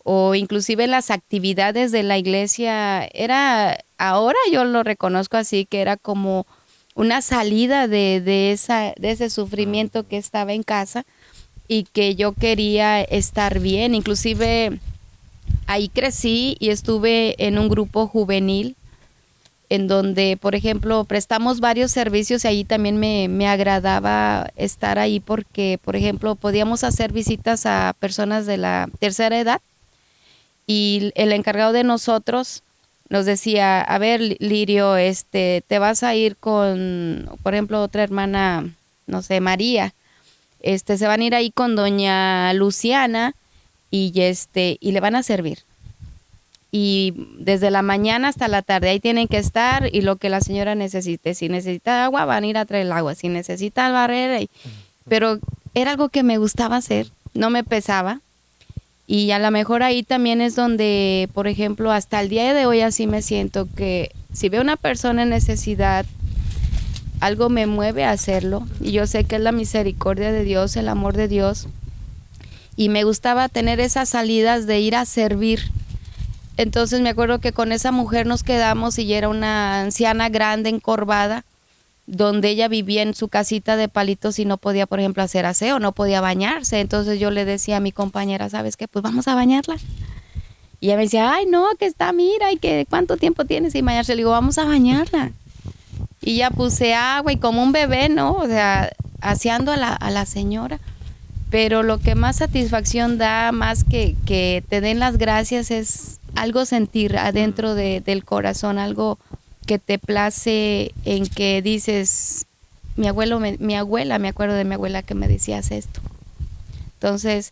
O inclusive en las actividades de la iglesia, ahora yo lo reconozco así, que era como una salida de ese sufrimiento que estaba en casa y que yo quería estar bien. Inclusive ahí crecí y estuve en un grupo juvenil en donde, por ejemplo, prestamos varios servicios y allí también me agradaba estar ahí porque, por ejemplo, podíamos hacer visitas a personas de la tercera edad y el encargado de nosotros nos decía, a ver, Lirio, te vas a ir con, por ejemplo, otra hermana, no sé, María, se van a ir ahí con doña Luciana y le van a servir y desde la mañana hasta la tarde ahí tienen que estar y lo que la señora necesite. Si necesita agua, van a ir a traer el agua. Si necesita barrer, pero era algo que me gustaba hacer, no me pesaba. Y a lo mejor ahí también es donde, por ejemplo, hasta el día de hoy así me siento que si veo una persona en necesidad, algo me mueve a hacerlo. Y yo sé que es la misericordia de Dios, el amor de Dios. Y me gustaba tener esas salidas de ir a servir. Entonces me acuerdo que con esa mujer nos quedamos y ella era una anciana grande, encorvada, donde ella vivía en su casita de palitos y no podía, por ejemplo, hacer aseo, no podía bañarse. Entonces yo le decía a mi compañera, ¿sabes qué? Pues vamos a bañarla. Y ella me decía, ay, no, que está, mira, y que cuánto tiempo tienes sin bañarse. Le digo, vamos a bañarla. Y ya puse agua y como un bebé, ¿no? O sea, aseando a la señora. Pero lo que más satisfacción da, más que te den las gracias, es algo sentir adentro del corazón, algo que te place, en que dices, me acuerdo de mi abuela que me decía, haz esto. Entonces,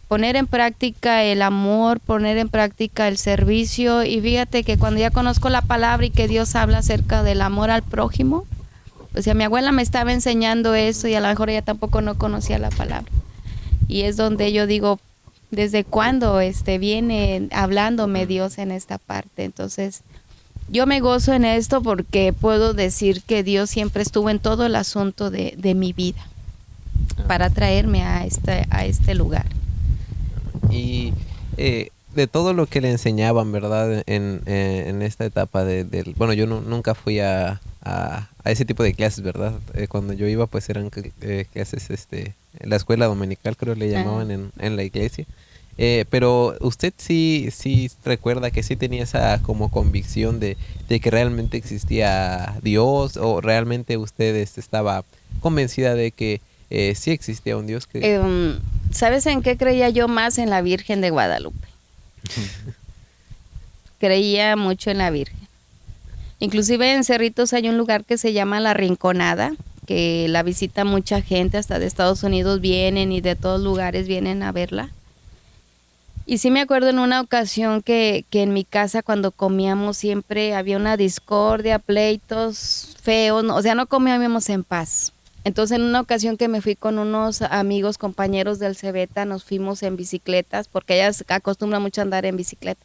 poner en práctica el amor, poner en práctica el servicio, y fíjate que cuando ya conozco la palabra y que Dios habla acerca del amor al prójimo, o sea, mi abuela me estaba enseñando eso y a lo mejor ella tampoco no conocía la palabra. Y es donde yo digo, ¿desde cuándo viene hablándome Dios en esta parte? Entonces, yo me gozo en esto porque puedo decir que Dios siempre estuvo en todo el asunto de mi vida para traerme a este lugar. Y de todo lo que le enseñaban, ¿verdad? En esta etapa bueno, yo nunca fui a ese tipo de clases, ¿verdad? Cuando yo iba, pues eran clases, en la escuela dominical, creo le llamaban en la iglesia. Pero usted sí recuerda que sí tenía esa como convicción de que realmente existía Dios, o realmente usted estaba convencida de que sí existía un Dios. ¿Sabes en qué creía yo más? En la Virgen de Guadalupe. Creía mucho en la Virgen. Inclusive en Cerritos hay un lugar que se llama La Rinconada, que la visita mucha gente, hasta de Estados Unidos vienen y de todos lugares vienen a verla. Y sí me acuerdo en una ocasión que en mi casa cuando comíamos siempre había una discordia, pleitos feos, o sea, no comíamos en paz. Entonces en una ocasión que me fui con unos amigos, compañeros del Cebeta, nos fuimos en bicicletas, porque ellas acostumbran mucho a andar en bicicleta.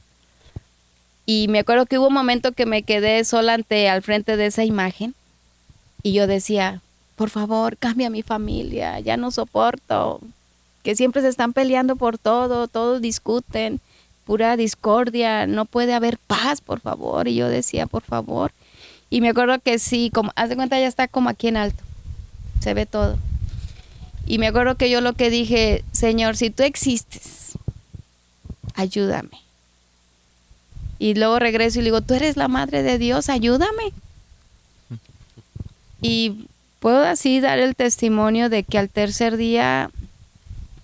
Y me acuerdo que hubo un momento que me quedé sola al frente de esa imagen y yo decía, por favor, cambia mi familia, ya no soporto, que siempre se están peleando por todo, todos discuten, pura discordia, no puede haber paz, por favor. Y yo decía, por favor. Y me acuerdo que sí, como, haz de cuenta, ya está como aquí en alto, se ve todo. Y me acuerdo que yo lo que dije, Señor, si tú existes, ayúdame. Y luego regreso y le digo, tú eres la madre de Dios, ayúdame. Y puedo así dar el testimonio de que al tercer día,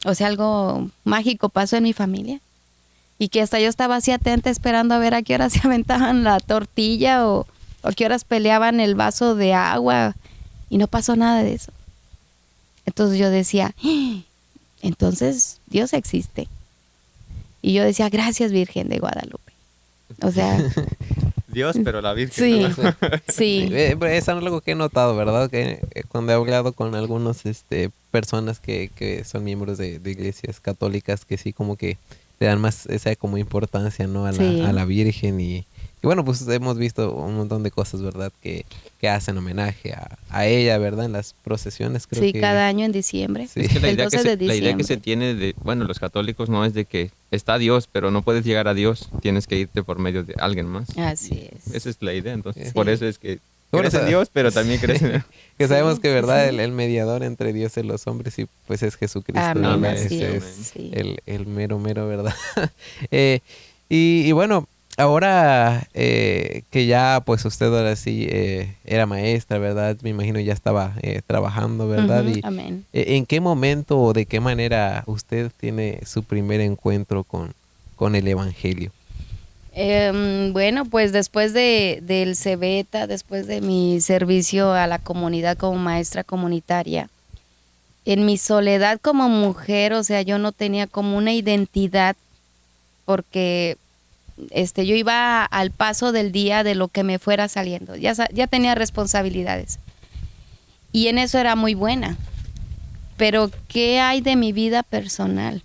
o sea, algo mágico pasó en mi familia. Y que hasta yo estaba así atenta esperando a ver a qué horas se aventaban la tortilla o a qué horas peleaban el vaso de agua. Y no pasó nada de eso. Entonces yo decía, entonces Dios existe. Y yo decía, gracias Virgen de Guadalupe. O sea, Dios, pero la Virgen. sí, sí. Es algo que he notado, ¿verdad? Que cuando he hablado con algunas personas que son miembros de iglesias católicas, que sí como que le dan más esa como importancia, ¿no? A la Virgen. Y bueno, pues hemos visto un montón de cosas, ¿verdad? Que hacen homenaje a ella, ¿verdad? En las procesiones, creo que... Sí, cada año en diciembre. Sí. Es que la idea que se tiene de, bueno, los católicos no es de que está Dios, pero no puedes llegar a Dios, tienes que irte por medio de alguien más. Así es. Esa es la idea, entonces. Sí. Por eso es que crees en Dios, pero también crees en... Que sabemos que, ¿verdad? Sí. El mediador entre Dios y los hombres, y pues es Jesucristo. Amén, ¿verdad? así Ese es, es sí. el mero, ¿verdad? Y bueno, ahora que ya pues usted ahora sí era maestra, ¿verdad? Me imagino ya estaba trabajando, ¿verdad? Ujú, Y amén. ¿en qué momento o de qué manera usted tiene su primer encuentro con el Evangelio? Bueno, pues después del Cebeta, después de mi servicio a la comunidad como maestra comunitaria, en mi soledad como mujer, o sea, yo no tenía como una identidad porque yo iba al paso del día de lo que me fuera saliendo, ya tenía responsabilidades y en eso era muy buena. pero ¿qué hay de mi vida personal?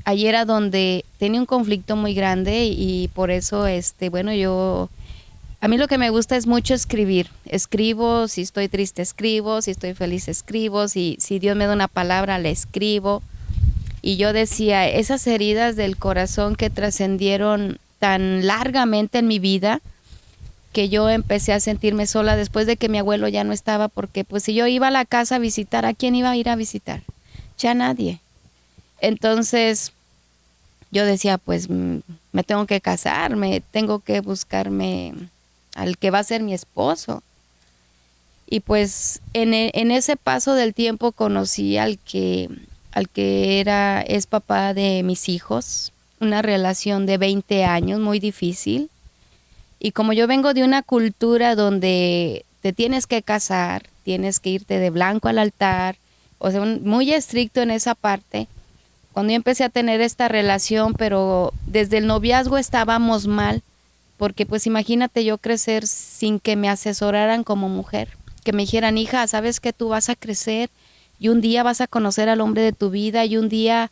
Ahí era donde tenía un conflicto muy grande y por eso, a mí lo que me gusta es mucho escribir. Escribo, si estoy triste escribo, si estoy feliz escribo, si Dios me da una palabra la escribo. Y yo decía, esas heridas del corazón que trascendieron tan largamente en mi vida, que yo empecé a sentirme sola después de que mi abuelo ya no estaba, porque pues si yo iba a la casa a visitar, ¿a quién iba a ir a visitar? Ya nadie. Entonces yo decía, pues me tengo que casar, me tengo que buscarme al que va a ser mi esposo. Y pues en ese paso del tiempo conocí al que es papá de mis hijos, una relación de 20 años muy difícil. Y como yo vengo de una cultura donde te tienes que casar, tienes que irte de blanco al altar, o sea, muy estricto en esa parte, cuando yo empecé a tener esta relación, pero desde el noviazgo estábamos mal, porque pues imagínate yo crecer sin que me asesoraran como mujer, que me dijeran, hija, sabes que tú vas a crecer y un día vas a conocer al hombre de tu vida y un día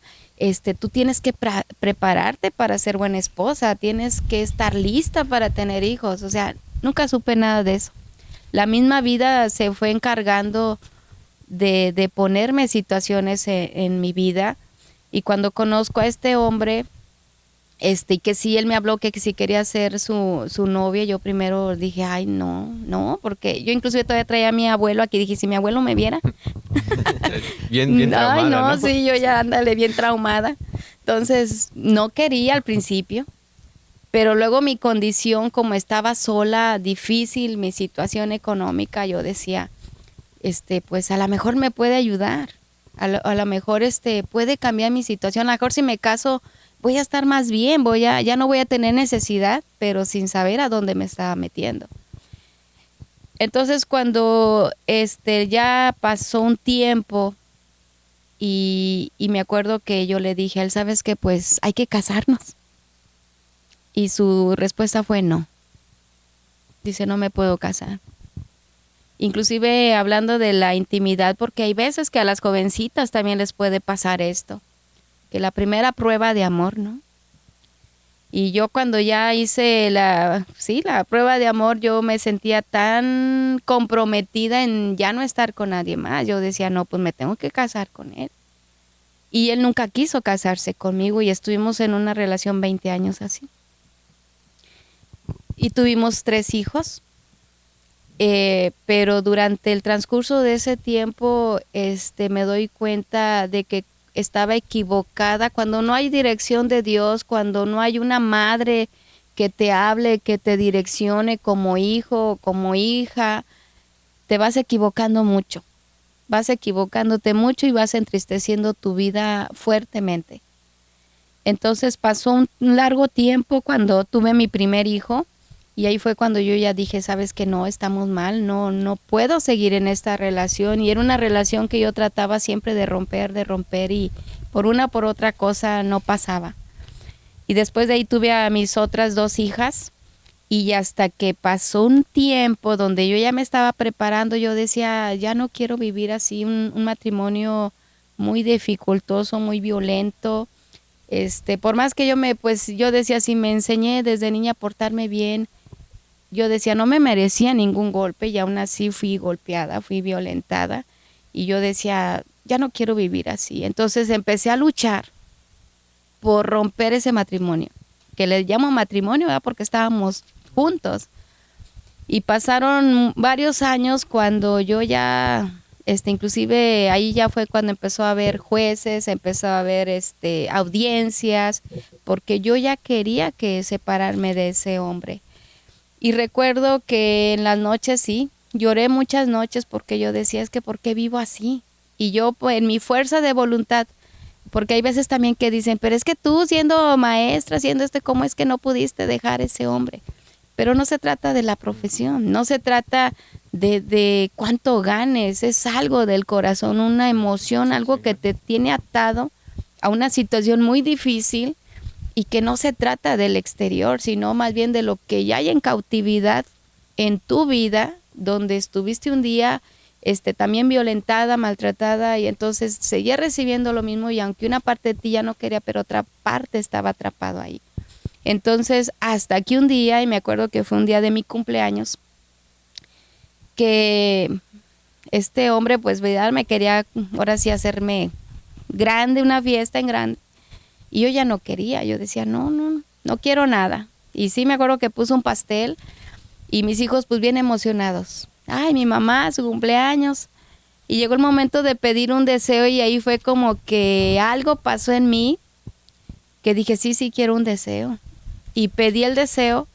tú tienes que prepararte para ser buena esposa, tienes que estar lista para tener hijos. O sea, nunca supe nada de eso. La misma vida se fue encargando de ponerme situaciones en mi vida, y cuando conozco a este hombre, y que sí, él me habló que si quería ser su novia, yo primero dije, ay, no, porque yo inclusive todavía traía a mi abuelo aquí, dije, si mi abuelo me viera. bien traumada, ay, no, ¿no? sí, yo ya ándale bien traumada. Entonces, no quería al principio, pero luego mi condición, como estaba sola, difícil, mi situación económica, yo decía, pues a lo mejor me puede ayudar, a lo mejor puede cambiar mi situación, a lo mejor si me caso voy a estar más bien, ya no voy a tener necesidad, pero sin saber a dónde me estaba metiendo. Entonces cuando ya pasó un tiempo y me acuerdo que yo le dije a él, ¿sabes qué? Pues hay que casarnos. Y su respuesta fue no. Dice, no me puedo casar. Inclusive hablando de la intimidad, porque hay veces que a las jovencitas también les puede pasar esto, que la primera prueba de amor, ¿no? Y yo cuando ya hice la prueba de amor, yo me sentía tan comprometida en ya no estar con nadie más. Yo decía, no, pues me tengo que casar con él. Y él nunca quiso casarse conmigo y estuvimos en una relación 20 años así. Y tuvimos 3 hijos. Pero durante el transcurso de ese tiempo, me doy cuenta de que estaba equivocada. Cuando no hay dirección de Dios, cuando no hay una madre que te hable, que te direccione como hijo, como hija, te vas equivocando mucho. Vas equivocándote mucho y vas entristeciendo tu vida fuertemente. Entonces pasó un largo tiempo cuando tuve mi primer hijo. Y ahí fue cuando yo ya dije, sabes que no, estamos mal, no puedo seguir en esta relación. Y era una relación que yo trataba siempre de romper y por una por otra cosa no pasaba. Y después de ahí tuve a mis otras 2 hijas y hasta que pasó un tiempo donde yo ya me estaba preparando, yo decía, ya no quiero vivir así un matrimonio muy dificultoso, muy violento. Por más que yo decía, si me enseñé desde niña a portarme bien, yo decía, no me merecía ningún golpe y aún así fui golpeada, fui violentada y yo decía, ya no quiero vivir así. Entonces empecé a luchar por romper ese matrimonio, que le llamo matrimonio, ¿verdad? Porque estábamos juntos. Y pasaron varios años cuando yo ya, inclusive ahí ya fue cuando empezó a haber jueces, empezó a haber audiencias, porque yo ya quería que separarme de ese hombre. Y recuerdo que en las noches sí, lloré muchas noches porque yo decía, es que ¿por qué vivo así? Y yo pues, en mi fuerza de voluntad, porque hay veces también que dicen, pero es que tú siendo maestra, siendo ¿cómo es que no pudiste dejar ese hombre? Pero no se trata de la profesión, no se trata de cuánto ganes, es algo del corazón, una emoción, algo que te tiene atado a una situación muy difícil. Y que no se trata del exterior, sino más bien de lo que ya hay en cautividad en tu vida, donde estuviste un día también violentada, maltratada, y entonces seguía recibiendo lo mismo, y aunque una parte de ti ya no quería, pero otra parte estaba atrapado ahí. Entonces, hasta que un día, y me acuerdo que fue un día de mi cumpleaños, que este hombre, pues, ¿verdad?, me quería ahora sí hacerme grande, una fiesta en grande, y yo ya no quería. Yo decía, no quiero nada. Y sí, me acuerdo que puso un pastel, y mis hijos pues bien emocionados. Ay, mi mamá, su cumpleaños. Y llegó el momento de pedir un deseo, y ahí fue como que algo pasó en mí, que dije, sí, quiero un deseo. Y pedí el deseo,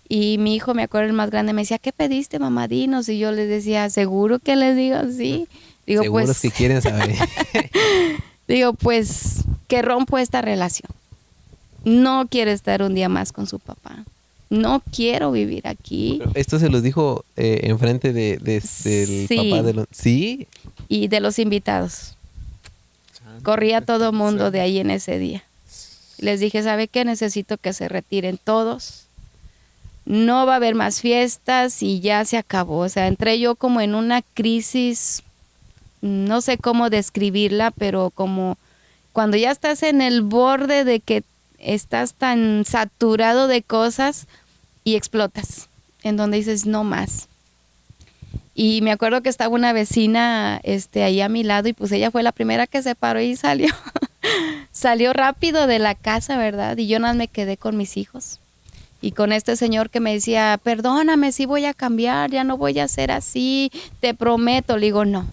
y mi hijo, me acuerdo, el más grande, me decía, ¿qué pediste, mamá? Dinos. Y yo les decía, ¿seguro que les digo? Sí. Digo, Seguros pues, que quieren saber. digo, pues, que rompo esta relación. No quiero estar un día más con su papá. No quiero vivir aquí. Pero esto se los dijo enfrente del Sí. papá de los... ¿Sí? Y de los invitados. Corría todo mundo de ahí en ese día. Les dije, ¿sabe qué? Necesito que se retiren todos. No va a haber más fiestas, y ya se acabó. O sea, entré yo como en una crisis, no sé cómo describirla, pero como cuando ya estás en el borde de que estás tan saturado de cosas y explotas, en donde dices, no más. Y me acuerdo que estaba una vecina ahí a mi lado, y pues ella fue la primera que se paró y salió. Salió rápido de la casa, ¿verdad? Y yo nada más me quedé con mis hijos. Y con este señor que me decía, perdóname, sí voy a cambiar, ya no voy a ser así, te prometo. Le digo, no.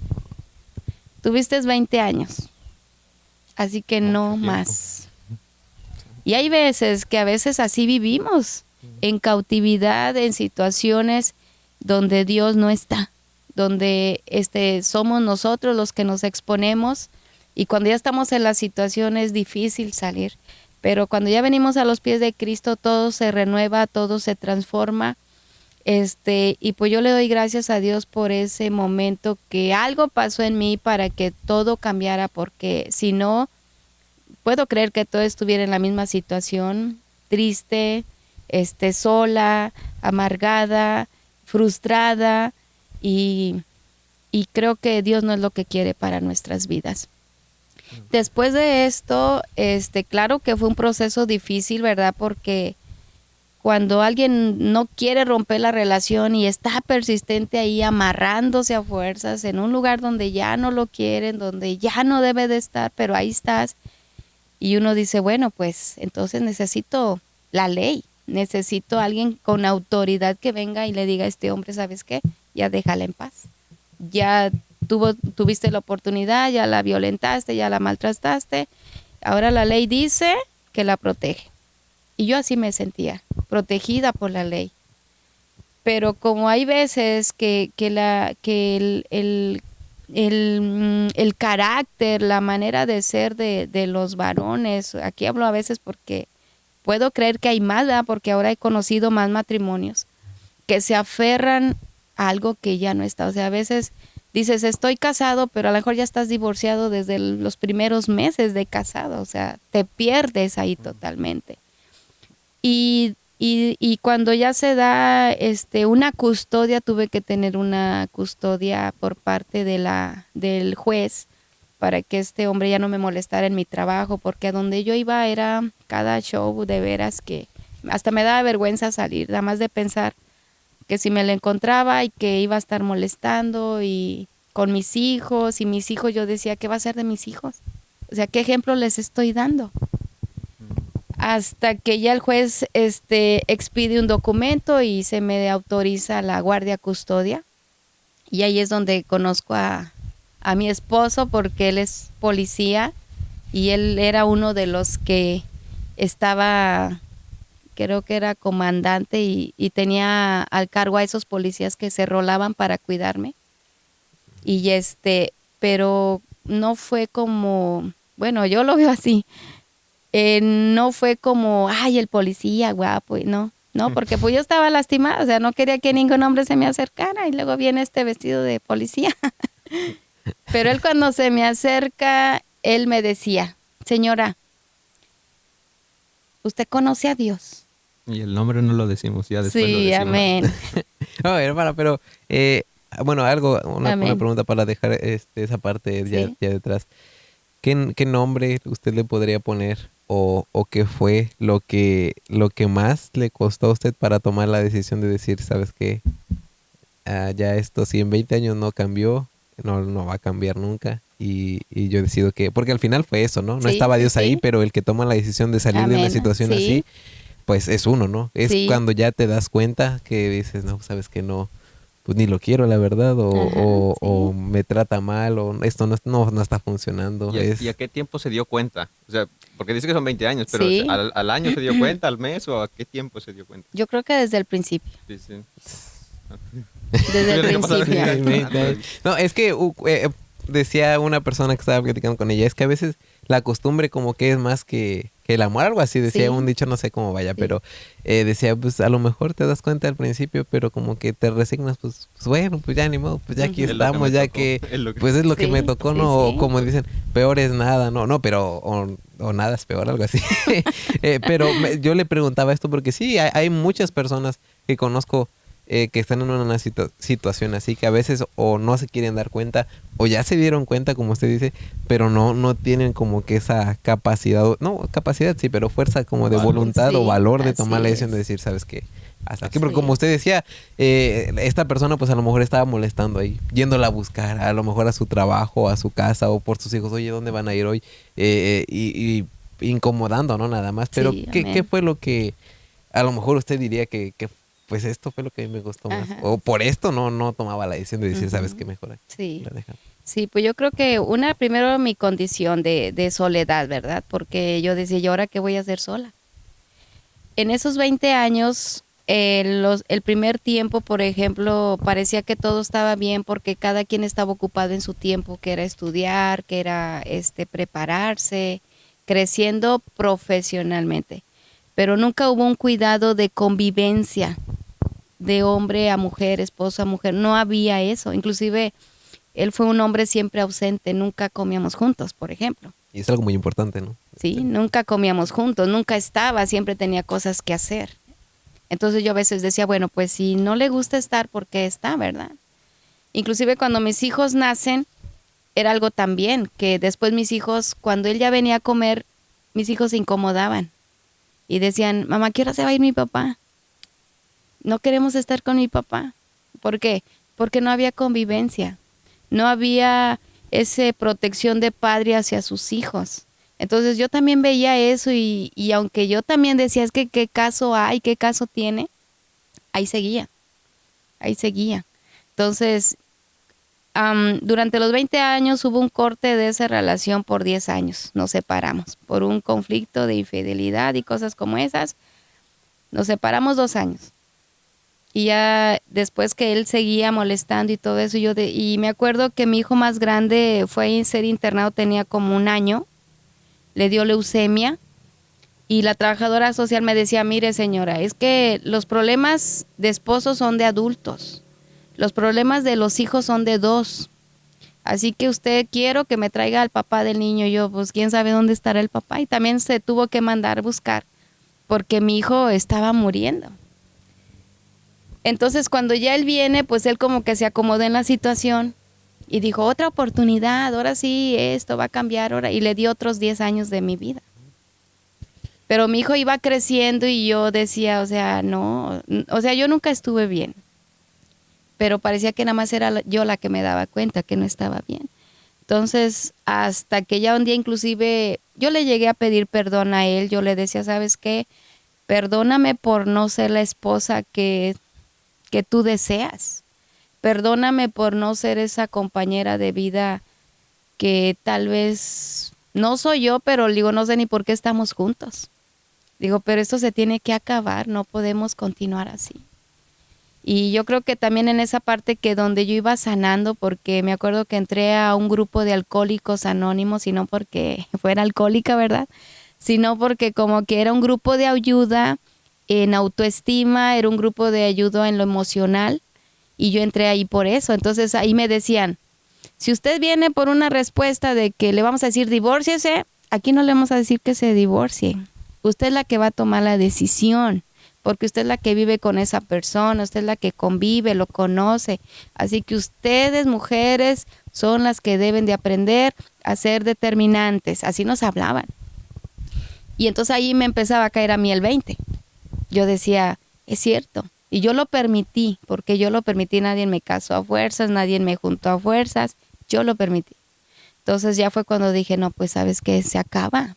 Tuviste 20 años, así que no más. Y hay veces que a veces así vivimos, en cautividad, en situaciones donde Dios no está, donde somos nosotros los que nos exponemos, y cuando ya estamos en la situación es difícil salir. Pero cuando ya venimos a los pies de Cristo, todo se renueva, todo se transforma. Y pues yo le doy gracias a Dios por ese momento, que algo pasó en mí para que todo cambiara, porque si no, puedo creer que todo estuviera en la misma situación, triste, sola, amargada, frustrada, y creo que Dios no es lo que quiere para nuestras vidas. Después de esto, claro que fue un proceso difícil, ¿verdad? Porque cuando alguien no quiere romper la relación y está persistente ahí amarrándose a fuerzas en un lugar donde ya no lo quieren, donde ya no debe de estar, pero ahí estás, y uno dice, bueno, pues entonces necesito la ley, necesito a alguien con autoridad que venga y le diga a este hombre, ¿sabes qué? Ya déjala en paz. Ya tuviste la oportunidad, ya la violentaste, ya la maltrataste, ahora la ley dice que la protege. Y yo así me sentía, protegida por la ley. Pero como hay veces que el carácter, la manera de ser de los varones, aquí hablo a veces porque puedo creer que hay más, ¿verdad? Porque ahora he conocido más matrimonios que se aferran a algo que ya no está. O sea, a veces dices, estoy casado, pero a lo mejor ya estás divorciado desde los primeros meses de casado. O sea, te pierdes ahí totalmente. Y cuando ya se da una custodia, tuve que tener una custodia por parte del juez, para que este hombre ya no me molestara en mi trabajo, porque a donde yo iba era cada show de veras que hasta me daba vergüenza salir, nada más de pensar que si me lo encontraba y que iba a estar molestando y con mis hijos, y mis hijos, yo decía, ¿qué va a ser de mis hijos? O sea, ¿qué ejemplo les estoy dando? Hasta que ya el juez expide un documento y se me autoriza la guardia custodia, y ahí es donde conozco a mi esposo, porque él es policía y él era uno de los que estaba, creo que era comandante, y tenía al cargo a esos policías que se rolaban para cuidarme. Y pero no fue como, bueno, yo lo veo así, no fue como, ay, el policía guapo, no, porque pues yo estaba lastimada, o sea, no quería que ningún hombre se me acercara, y luego viene vestido de policía. Pero él, cuando se me acerca, él me decía, señora, ¿usted conoce a Dios? Y el nombre no lo decimos, ya después lo Sí, decimos. amén. No, hermana, pero Bueno, una Amén. pregunta para dejar esa parte Sí. ya detrás. ¿Qué nombre usted le podría poner o qué fue lo que más le costó a usted para tomar la decisión de decir, sabes qué, ya esto si en 20 años no cambió, no va a cambiar nunca y yo decido que, porque al final fue eso, ¿no? No Sí, estaba sí, Dios ahí, sí. pero el que toma la decisión de salir de una Amén. situación Sí, así, pues es uno, ¿no? Es sí. cuando ya te das cuenta que dices, no, sabes que no, pues ni lo quiero, la verdad, Ajá, o sí. me trata mal, o esto no está funcionando. ¿Y a qué tiempo se dio cuenta? O sea, porque dice que son 20 años, pero Sí. ¿al año se dio cuenta, al mes o a qué tiempo se dio cuenta? Yo creo que desde el principio. Sí, sí. Desde el Yo tenía que pasar principio. 20 años. No, es que decía una persona que estaba platicando con ella, es que a veces la costumbre como que es más que el amor, algo así, decía Sí. un dicho, no sé cómo vaya, Sí. pero decía, pues a lo mejor te das cuenta al principio, pero como que te resignas, pues bueno, pues ya ni modo, pues ya aquí Ujú. Es lo que estamos, me ya tocó, que, es lo que- pues es lo que Sí, me tocó, sí, ¿no? O sí. como dicen, peor es nada, no, pero, o nada es peor, algo así. Pero yo le preguntaba esto porque sí, hay muchas personas que conozco que están en una situación así que a veces o no se quieren dar cuenta o ya se dieron cuenta, como usted dice, pero no tienen como que esa capacidad, no, capacidad sí, pero fuerza como de Valor. voluntad o Sí, valor de así tomar la decisión de es. decir, ¿sabes qué? Hasta aquí, porque Sí. como usted decía, esta persona pues a lo mejor estaba molestando ahí, yéndola a buscar, a lo mejor a su trabajo, a su casa o por sus hijos, oye, ¿dónde van a ir hoy? Y incomodando, ¿no? Nada más, pero Sí, ¿qué amén. fue lo que a lo mejor usted diría que pues esto fue lo que a mí me gustó más? Ajá. O por esto no tomaba la decisión de decir, ¿sabes Ujú. qué? Mejor Sí. la dejamos. Sí, pues yo creo que primero mi condición de soledad, ¿verdad? Porque yo decía, ¿y ahora qué voy a hacer sola? En esos 20 años, el primer tiempo, por ejemplo, parecía que todo estaba bien porque cada quien estaba ocupado en su tiempo, que era estudiar, que era prepararse, creciendo profesionalmente. Pero nunca hubo un cuidado de convivencia de hombre a mujer, esposo a mujer. No había eso. Inclusive él fue un hombre siempre ausente, nunca comíamos juntos, por ejemplo. Y es algo muy importante, ¿no? Sí, nunca comíamos juntos, nunca estaba, siempre tenía cosas que hacer. Entonces yo a veces decía, bueno, pues si no le gusta estar, ¿por qué está, verdad? Inclusive cuando mis hijos nacen, era algo también, que después mis hijos, cuando él ya venía a comer, mis hijos se incomodaban y decían, mamá, ¿qué hora se va a ir mi papá? No queremos estar con mi papá. ¿Por qué? Porque no había convivencia, no había esa protección de padre hacia sus hijos. Entonces yo también veía eso y aunque yo también decía, es que qué caso hay, qué caso tiene, ahí seguía, ahí seguía. Entonces, durante los 20 años hubo un corte de esa relación por 10 años, nos separamos, por un conflicto de infidelidad y cosas como esas, nos separamos 2 años. Y ya después que él seguía molestando y todo eso, y me acuerdo que mi hijo más grande fue a ser internado, tenía como 1 año, le dio leucemia y la trabajadora social me decía, mire señora, es que los problemas de esposos son de adultos, los problemas de los hijos son de 2, así que usted quiero que me traiga al papá del niño. Y yo, pues quién sabe dónde estará el papá, y también se tuvo que mandar buscar porque mi hijo estaba muriendo. Entonces cuando ya él viene, pues él como que se acomodó en la situación y dijo, otra oportunidad, ahora sí, esto va a cambiar, ahora, y le di otros 10 años de mi vida. Pero mi hijo iba creciendo y yo decía, o sea, no, o sea, yo nunca estuve bien, pero parecía que nada más era yo la que me daba cuenta que no estaba bien. Entonces, hasta que ya un día inclusive yo le llegué a pedir perdón a él, yo le decía, ¿sabes qué? Perdóname por no ser la esposa que tú deseas. Perdóname por no ser esa compañera de vida que tal vez no soy yo, pero digo, no sé ni por qué estamos juntos. Digo, pero esto se tiene que acabar, no podemos continuar así. Y yo creo que también en esa parte que donde yo iba sanando, porque me acuerdo que entré a un grupo de alcohólicos anónimos, y no porque fuera alcohólica, ¿verdad? Sino porque como que era un grupo de ayuda en autoestima, era un grupo de ayuda en lo emocional, y yo entré ahí por eso. Entonces ahí me decían, si usted viene por una respuesta de que le vamos a decir divórciese, aquí no le vamos a decir que se divorcie. Usted es la que va a tomar la decisión, porque usted es la que vive con esa persona, usted es la que convive, lo conoce. Así que ustedes, mujeres, son las que deben de aprender a ser determinantes. Así nos hablaban. Y entonces ahí me empezaba a caer a mí el 20. Yo decía, es cierto. Y yo lo permití, porque yo lo permití, nadie me casó a fuerzas, nadie me juntó a fuerzas, yo lo permití. Entonces ya fue cuando dije, no, pues sabes que se acaba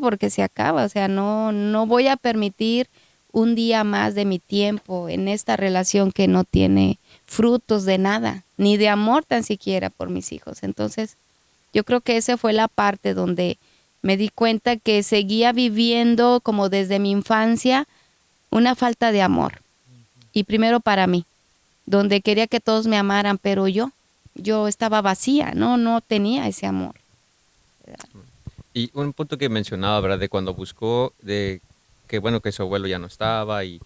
porque se acaba. O sea, no voy a permitir un día más de mi tiempo en esta relación que no tiene frutos de nada, ni de amor tan siquiera por mis hijos. Entonces yo creo que esa fue la parte donde me di cuenta que seguía viviendo como desde mi infancia una falta de amor. Y primero para mí, donde quería que todos me amaran, pero yo estaba vacía, no tenía ese amor. Y un punto que mencionaba, ¿verdad? De cuando buscó, de que bueno, que su abuelo ya no estaba y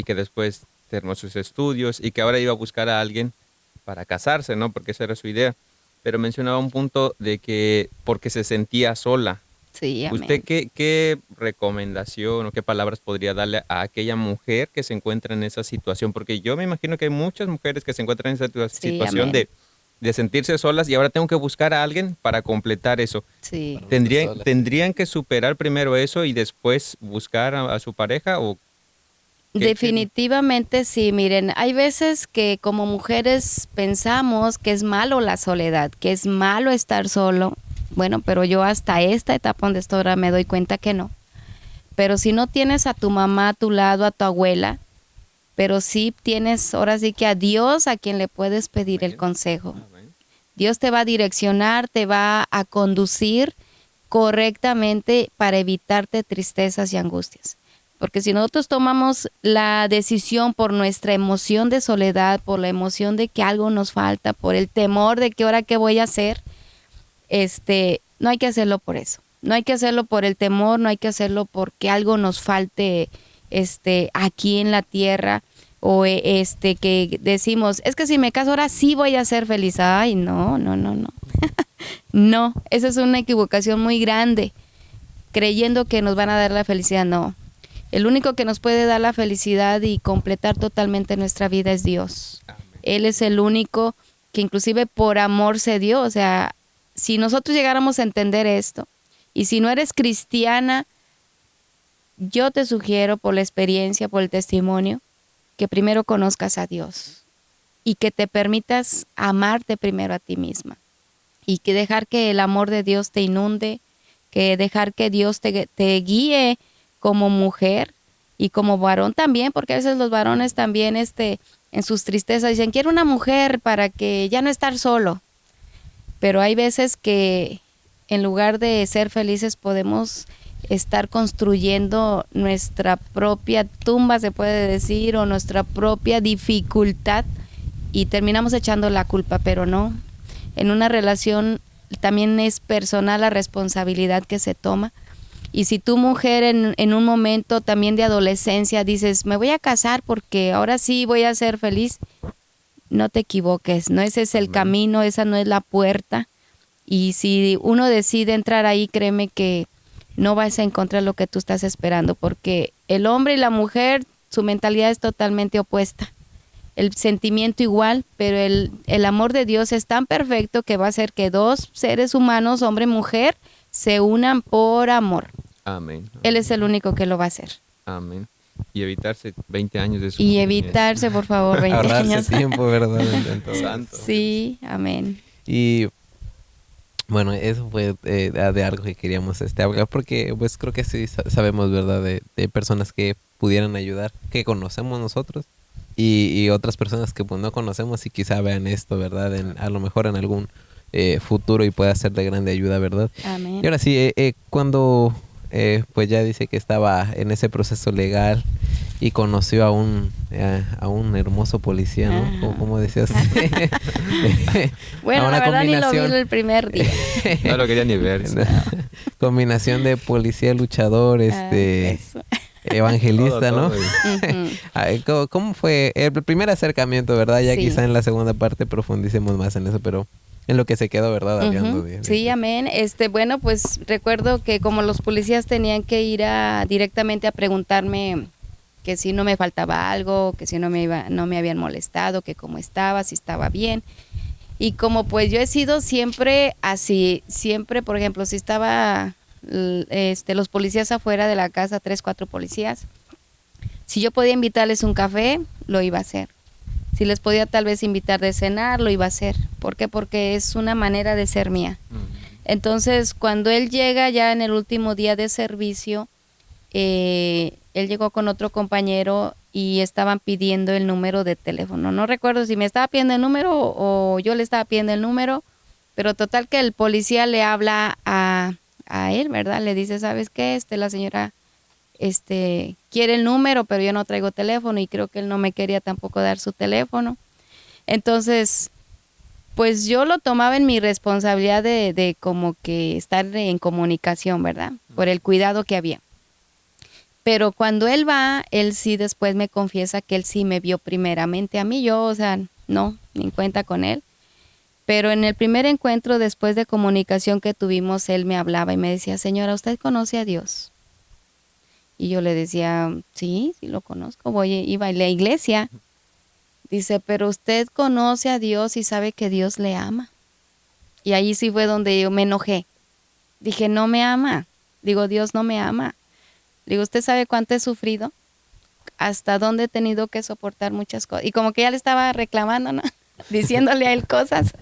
que después terminó sus estudios y que ahora iba a buscar a alguien para casarse, ¿no? Porque esa era su idea. Pero mencionaba un punto de que porque se sentía sola. Sí, amén. ¿Usted qué recomendación o qué palabras podría darle a aquella mujer que se encuentra en esa situación? Porque yo me imagino que hay muchas mujeres que se encuentran en esa situación de sentirse solas y ahora tengo que buscar a alguien para completar eso. Sí. ¿Tendrían que superar primero eso y después buscar a su pareja? ¿O definitivamente sí, miren, hay veces que como mujeres pensamos que es malo la soledad, que es malo estar solo. Bueno, pero yo hasta esta etapa donde estoy ahora me doy cuenta que no. Pero si no tienes a tu mamá a tu lado, a tu abuela, pero sí tienes ahora sí que a Dios a quien le puedes pedir el consejo. Dios te va a direccionar, te va a conducir correctamente para evitarte tristezas y angustias. Porque si nosotros tomamos la decisión por nuestra emoción de soledad, por la emoción de que algo nos falta, por el temor de que ahora qué voy a hacer, no hay que hacerlo por eso. No hay que hacerlo por el temor, no hay que hacerlo porque algo nos falte aquí en la tierra o que decimos, es que si me caso ahora sí voy a ser feliz. Ay, no. No, esa es una equivocación muy grande, creyendo que nos van a dar la felicidad. No, el único que nos puede dar la felicidad y completar totalmente nuestra vida es Dios. Él es el único que inclusive por amor se dio. O sea, si nosotros llegáramos a entender esto, y si no eres cristiana, yo te sugiero por la experiencia, por el testimonio, que primero conozcas a Dios y que te permitas amarte primero a ti misma y que dejar que el amor de Dios te inunde, que dejar que Dios te guíe como mujer y como varón también, porque a veces los varones también en sus tristezas dicen, quiero una mujer para que ya no estar solo. Pero hay veces que en lugar de ser felices podemos estar construyendo nuestra propia tumba, se puede decir, o nuestra propia dificultad y terminamos echando la culpa, pero no. En una relación también es personal la responsabilidad que se toma. Y si tu mujer en un momento también de adolescencia dices, me voy a casar porque ahora sí voy a ser feliz, no te equivoques, no ese es el camino, esa no es la puerta. Y si uno decide entrar ahí, créeme que no vas a encontrar lo que tú estás esperando, porque el hombre y la mujer, su mentalidad es totalmente opuesta. El sentimiento igual, pero el amor de Dios es tan perfecto que va a hacer que dos seres humanos, hombre y mujer, se unan por amor. Amén. Él es el único que lo va a hacer. Amén. Y evitarse 20 años de su Y evitarse, por favor, 20 ahorrarse años. tiempo, ¿verdad? Santo. Sí, amén. Y bueno, eso fue de algo que queríamos hablar, porque pues creo que sí sabemos, ¿verdad? De personas que pudieran ayudar, que conocemos nosotros, y otras personas que pues no conocemos y quizá vean esto, ¿verdad? A lo mejor en algún futuro y pueda ser de grande ayuda, ¿verdad? Amén. Y ahora sí, cuando pues ya dice que estaba en ese proceso legal y conoció a un hermoso policía, ¿no? ¿Cómo decías? Bueno, la verdad ni lo vi el primer día. No lo quería ni ver. Combinación de policía luchador, evangelista, todo, ¿no? ¿Cómo fue el primer acercamiento, verdad? Ya Sí. quizá en la segunda parte profundicemos más en eso, pero en lo que se quedó, ¿verdad? Hablando Sí, amén. Bueno, pues recuerdo que como los policías tenían que ir directamente a preguntarme que si no me faltaba algo, que si no me habían molestado, que cómo estaba, si estaba bien. Y como pues yo he sido siempre así, siempre, por ejemplo, si estaba los policías afuera de la casa, 3, 4 policías, si yo podía invitarles un café, lo iba a hacer. Si les podía tal vez invitar de cenar, lo iba a hacer. ¿Por qué? Porque es una manera de ser mía. Entonces, cuando él llega ya en el último día de servicio, él llegó con otro compañero y estaban pidiendo el número de teléfono. No recuerdo si me estaba pidiendo el número o yo le estaba pidiendo el número, pero total que el policía le habla a él, ¿verdad? Le dice, ¿sabes qué? La señora quiere el número, pero yo no traigo teléfono y creo que él no me quería tampoco dar su teléfono. Entonces, pues yo lo tomaba en mi responsabilidad de como que estar en comunicación, ¿verdad? Por el cuidado que había. Pero cuando él va, él sí después me confiesa que él sí me vio primeramente a mí. Yo, o sea, no, ni cuenta con él. Pero en el primer encuentro después de comunicación que tuvimos, él me hablaba y me decía, señora, ¿usted conoce a Dios? Y yo le decía, sí lo conozco, iba a la iglesia. Dice, pero usted conoce a Dios y sabe que Dios le ama. Y ahí sí fue donde yo me enojé. Dije, no me ama. Digo, Dios no me ama. Digo, ¿usted sabe cuánto he sufrido? Hasta dónde he tenido que soportar muchas cosas. Y como que ya le estaba reclamando, ¿no? Diciéndole a él cosas.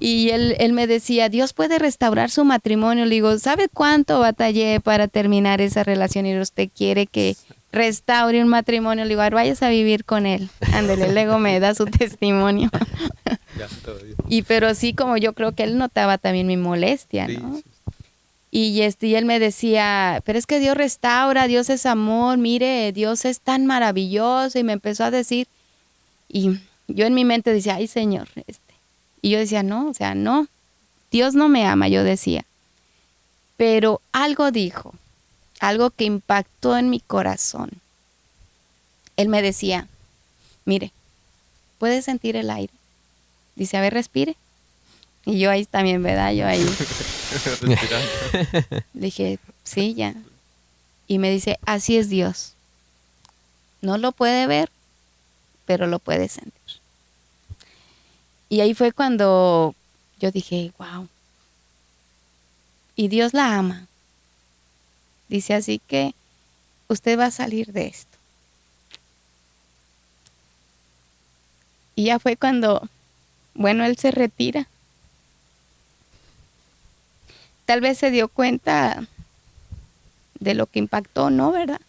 Y él me decía, Dios puede restaurar su matrimonio. Le digo, ¿sabe cuánto batallé para terminar esa relación? Y usted quiere que restaure un matrimonio. Le digo, vayas a vivir con él. Ándele, luego me da su testimonio. Pero sí, como yo creo que él notaba también mi molestia, ¿no? Sí. Y él me decía, pero es que Dios restaura, Dios es amor, mire, Dios es tan maravilloso. Y me empezó a decir, y yo en mi mente decía, ay Señor, Y yo decía, no, o sea, no, Dios no me ama, yo decía. Pero algo dijo, algo que impactó en mi corazón. Él me decía, mire, ¿puede sentir el aire? Dice, a ver, respire. Y yo ahí también, ¿verdad? Yo ahí. Dije, sí, ya. Y me dice, así es Dios. No lo puede ver, pero lo puede sentir. Y ahí fue cuando yo dije, wow. Y Dios la ama. Dice, así que usted va a salir de esto. Y ya fue cuando, bueno, él se retira. Tal vez se dio cuenta de lo que impactó, ¿no? ¿Verdad?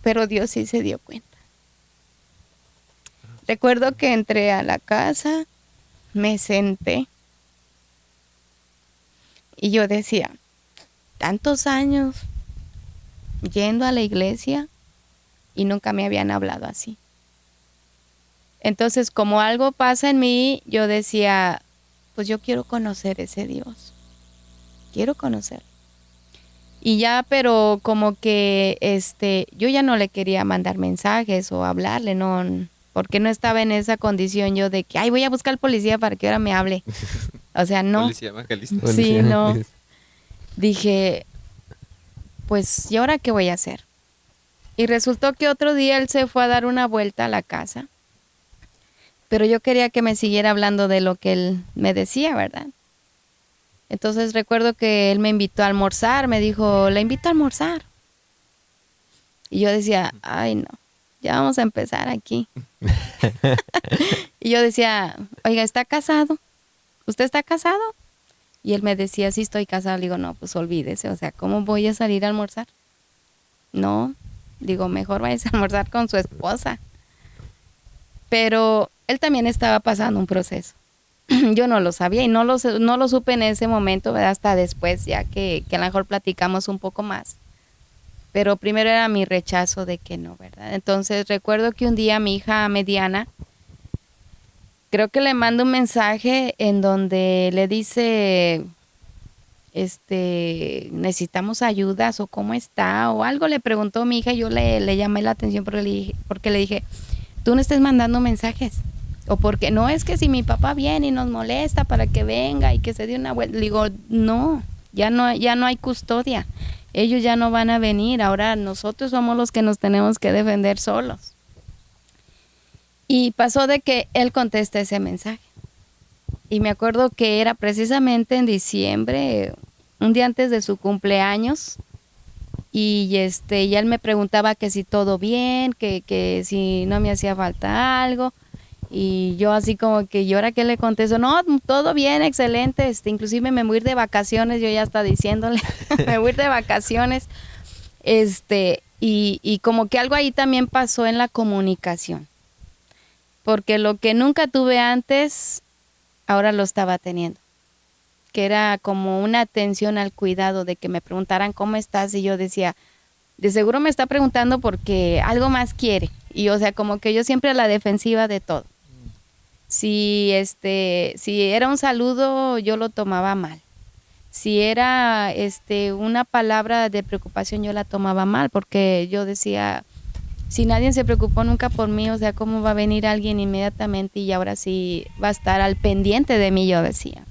Pero Dios sí se dio cuenta. Recuerdo que entré a la casa, me senté y yo decía, tantos años yendo a la iglesia y nunca me habían hablado así. Entonces, como algo pasa en mí, yo decía, pues yo quiero conocer ese Dios. Quiero conocerlo. Y ya, pero como que yo ya no le quería mandar mensajes o hablarle, no, porque no estaba en esa condición yo de que, ay, voy a buscar al policía para que ahora me hable. O sea, no. Policía evangelista. Sí, no. Dije, pues, ¿y ahora qué voy a hacer? Y resultó que otro día él se fue a dar una vuelta a la casa, pero yo quería que me siguiera hablando de lo que él me decía, ¿verdad? Entonces recuerdo que él me invitó a almorzar, me dijo, la invito a almorzar. Y yo decía, ay no, ya vamos a empezar aquí. Y yo decía, oiga, ¿está casado? ¿Usted está casado? Y él me decía, sí, estoy casado. Le digo, no, pues olvídese, o sea, ¿cómo voy a salir a almorzar? No, digo, mejor vayas a almorzar con su esposa. Pero él también estaba pasando un proceso. Yo no lo sabía y no lo supe en ese momento, ¿verdad? Hasta después, ya que a lo mejor platicamos un poco más. Pero primero era mi rechazo de que no, ¿verdad? Entonces recuerdo que un día mi hija mediana, creo que le mando un mensaje en donde le dice, necesitamos ayudas o cómo está o algo le preguntó mi hija y yo le llamé la atención porque le dije, tú no estés mandando mensajes. O porque no es que si mi papá viene y nos molesta para que venga y que se dé una vuelta. Le digo, no, ya no hay custodia. ellos ya no van a venir, ahora nosotros somos los que nos tenemos que defender solos. Y pasó de que él contesta ese mensaje. Y me acuerdo que era precisamente en diciembre, un día antes de su cumpleaños, y y él me preguntaba que si todo bien, que si no me hacía falta algo, y yo así como que, ¿y ahora qué le contesto? No, todo bien, excelente, inclusive me voy a ir de vacaciones, yo ya estaba diciéndole, me voy a ir de vacaciones, y como que algo ahí también pasó en la comunicación, porque lo que nunca tuve antes, ahora lo estaba teniendo, que era como una atención al cuidado, de que me preguntaran cómo estás, y yo decía, de seguro me está preguntando porque algo más quiere, y o sea, como que yo siempre a la defensiva de todo. Si era un saludo, yo lo tomaba mal. Si era una palabra de preocupación, yo la tomaba mal, porque yo decía, si nadie se preocupó nunca por mí, o sea, ¿cómo va a venir alguien inmediatamente y ahora sí va a estar al pendiente de mí? Yo decía.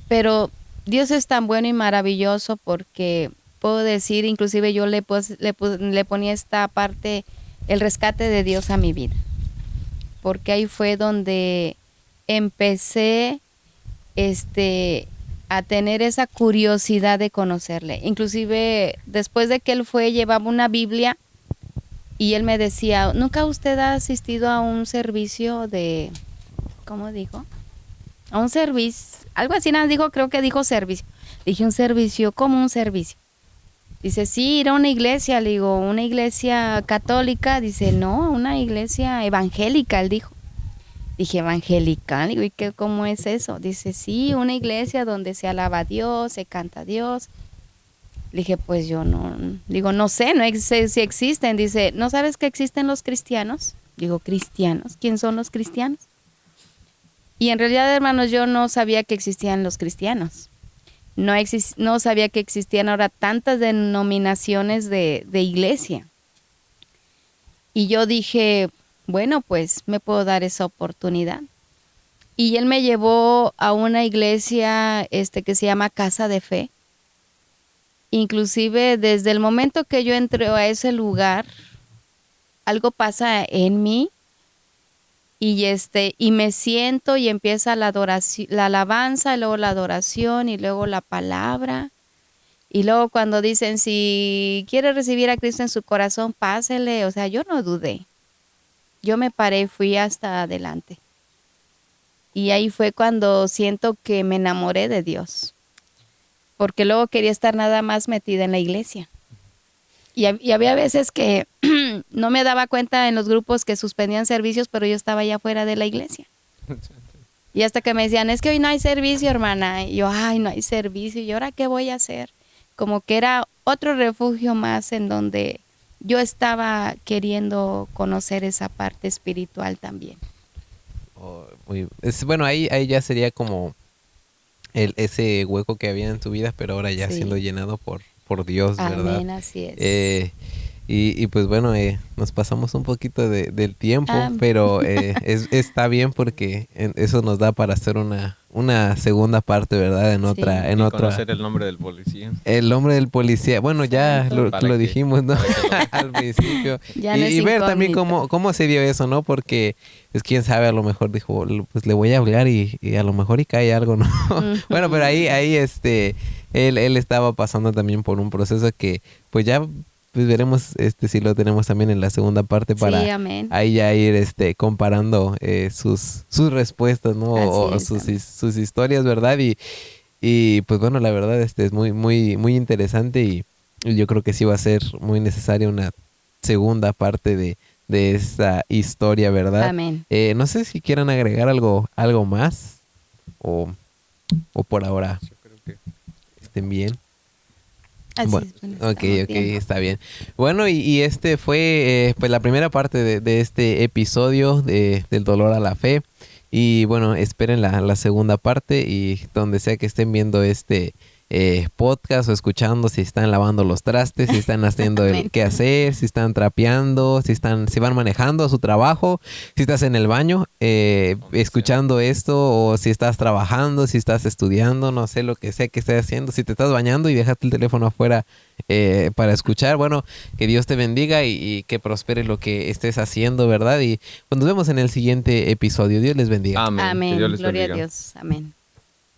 Pero Dios es tan bueno y maravilloso, porque puedo decir, inclusive yo le ponía esta parte, el rescate de Dios a mi vida. Porque ahí fue donde empecé a tener esa curiosidad de conocerle. Inclusive después de que él fue, llevaba una Biblia y él me decía, ¿nunca usted ha asistido a un servicio de, ¿cómo dijo? A un servicio, algo así nada dijo, creo que dijo servicio. Dije, ¿un servicio? ¿Cómo un servicio? Dice, sí, ir a una iglesia. Le digo, ¿una iglesia católica? Dice, no, una iglesia evangélica, él dijo. Dije, ¿evangélica? Le digo, ¿y cómo es eso? Dice, sí, una iglesia donde se alaba a Dios, se canta a Dios. Le dije, pues yo no, digo, no sé, no sé si existen. Dice, ¿no sabes que existen los cristianos? Digo, ¿cristianos? ¿Quién son los cristianos? Y en realidad, hermanos, yo no sabía que existían los cristianos. No sabía que existían ahora tantas denominaciones de iglesia. Y yo dije, bueno, pues me puedo dar esa oportunidad. Y él me llevó a una iglesia que se llama Casa de Fe. Inclusive desde el momento que yo entré a ese lugar, algo pasa en mí. Y me siento y empieza la adoración, la alabanza, y luego la adoración, y luego la palabra. Y luego cuando dicen, si quiere recibir a Cristo en su corazón, pásele. O sea, yo no dudé. Yo me paré, fui hasta adelante. Y ahí fue cuando siento que me enamoré de Dios. Porque luego quería estar nada más metida en la iglesia. Y había veces que no me daba cuenta en los grupos que suspendían servicios, pero yo estaba allá afuera de la iglesia. Y hasta que me decían, es que hoy no hay servicio, hermana. Y yo, ay, no hay servicio. ¿Y ahora qué voy a hacer? Como que era otro refugio más en donde yo estaba queriendo conocer esa parte espiritual también. Bueno, ahí ya sería como ese hueco que había en tu vida, pero ahora ya siendo llenado por Dios, ¿verdad? Amén, así es. Y pues bueno, nos pasamos un poquito del tiempo, pero está bien, porque eso nos da para hacer una segunda parte, ¿verdad? En otra. Conocer el nombre del policía. El nombre del policía. Bueno, ya lo dijimos, ¿no? Al principio. Y ver también cómo se dio eso, ¿no? Porque, pues quién sabe, a lo mejor dijo, pues le voy a hablar y a lo mejor y cae algo, ¿no? Bueno, pero ahí él estaba pasando también por un proceso que, pues ya pues veremos si lo tenemos también en la segunda parte para ahí ya ir comparando sus respuestas, ¿no? O sus historias, ¿verdad? Y pues bueno, la verdad es muy muy muy interesante, y yo creo que sí va a ser muy necesaria una segunda parte de esta historia, ¿verdad? Amén. No sé si quieran agregar algo más o por ahora yo creo que estén bien. Bueno, ok, está bien. Bueno, y fue pues la primera parte de este episodio del dolor a la fe. Y bueno, esperen la segunda parte, y donde sea que estén viendo este podcast o escuchando si están lavando los trastes, si están haciendo el quehacer, si están trapeando, si van manejando a su trabajo, si estás en el baño escuchando esto, o si estás trabajando, si estás estudiando, no sé, lo que sea que estés haciendo, si te estás bañando y dejaste el teléfono afuera para escuchar. Bueno, que Dios te bendiga y que prospere lo que estés haciendo, ¿verdad? Y pues nos vemos en el siguiente episodio. Dios les bendiga. Amén. Amén. Que Dios les Gloria bendiga. a Dios. Amén.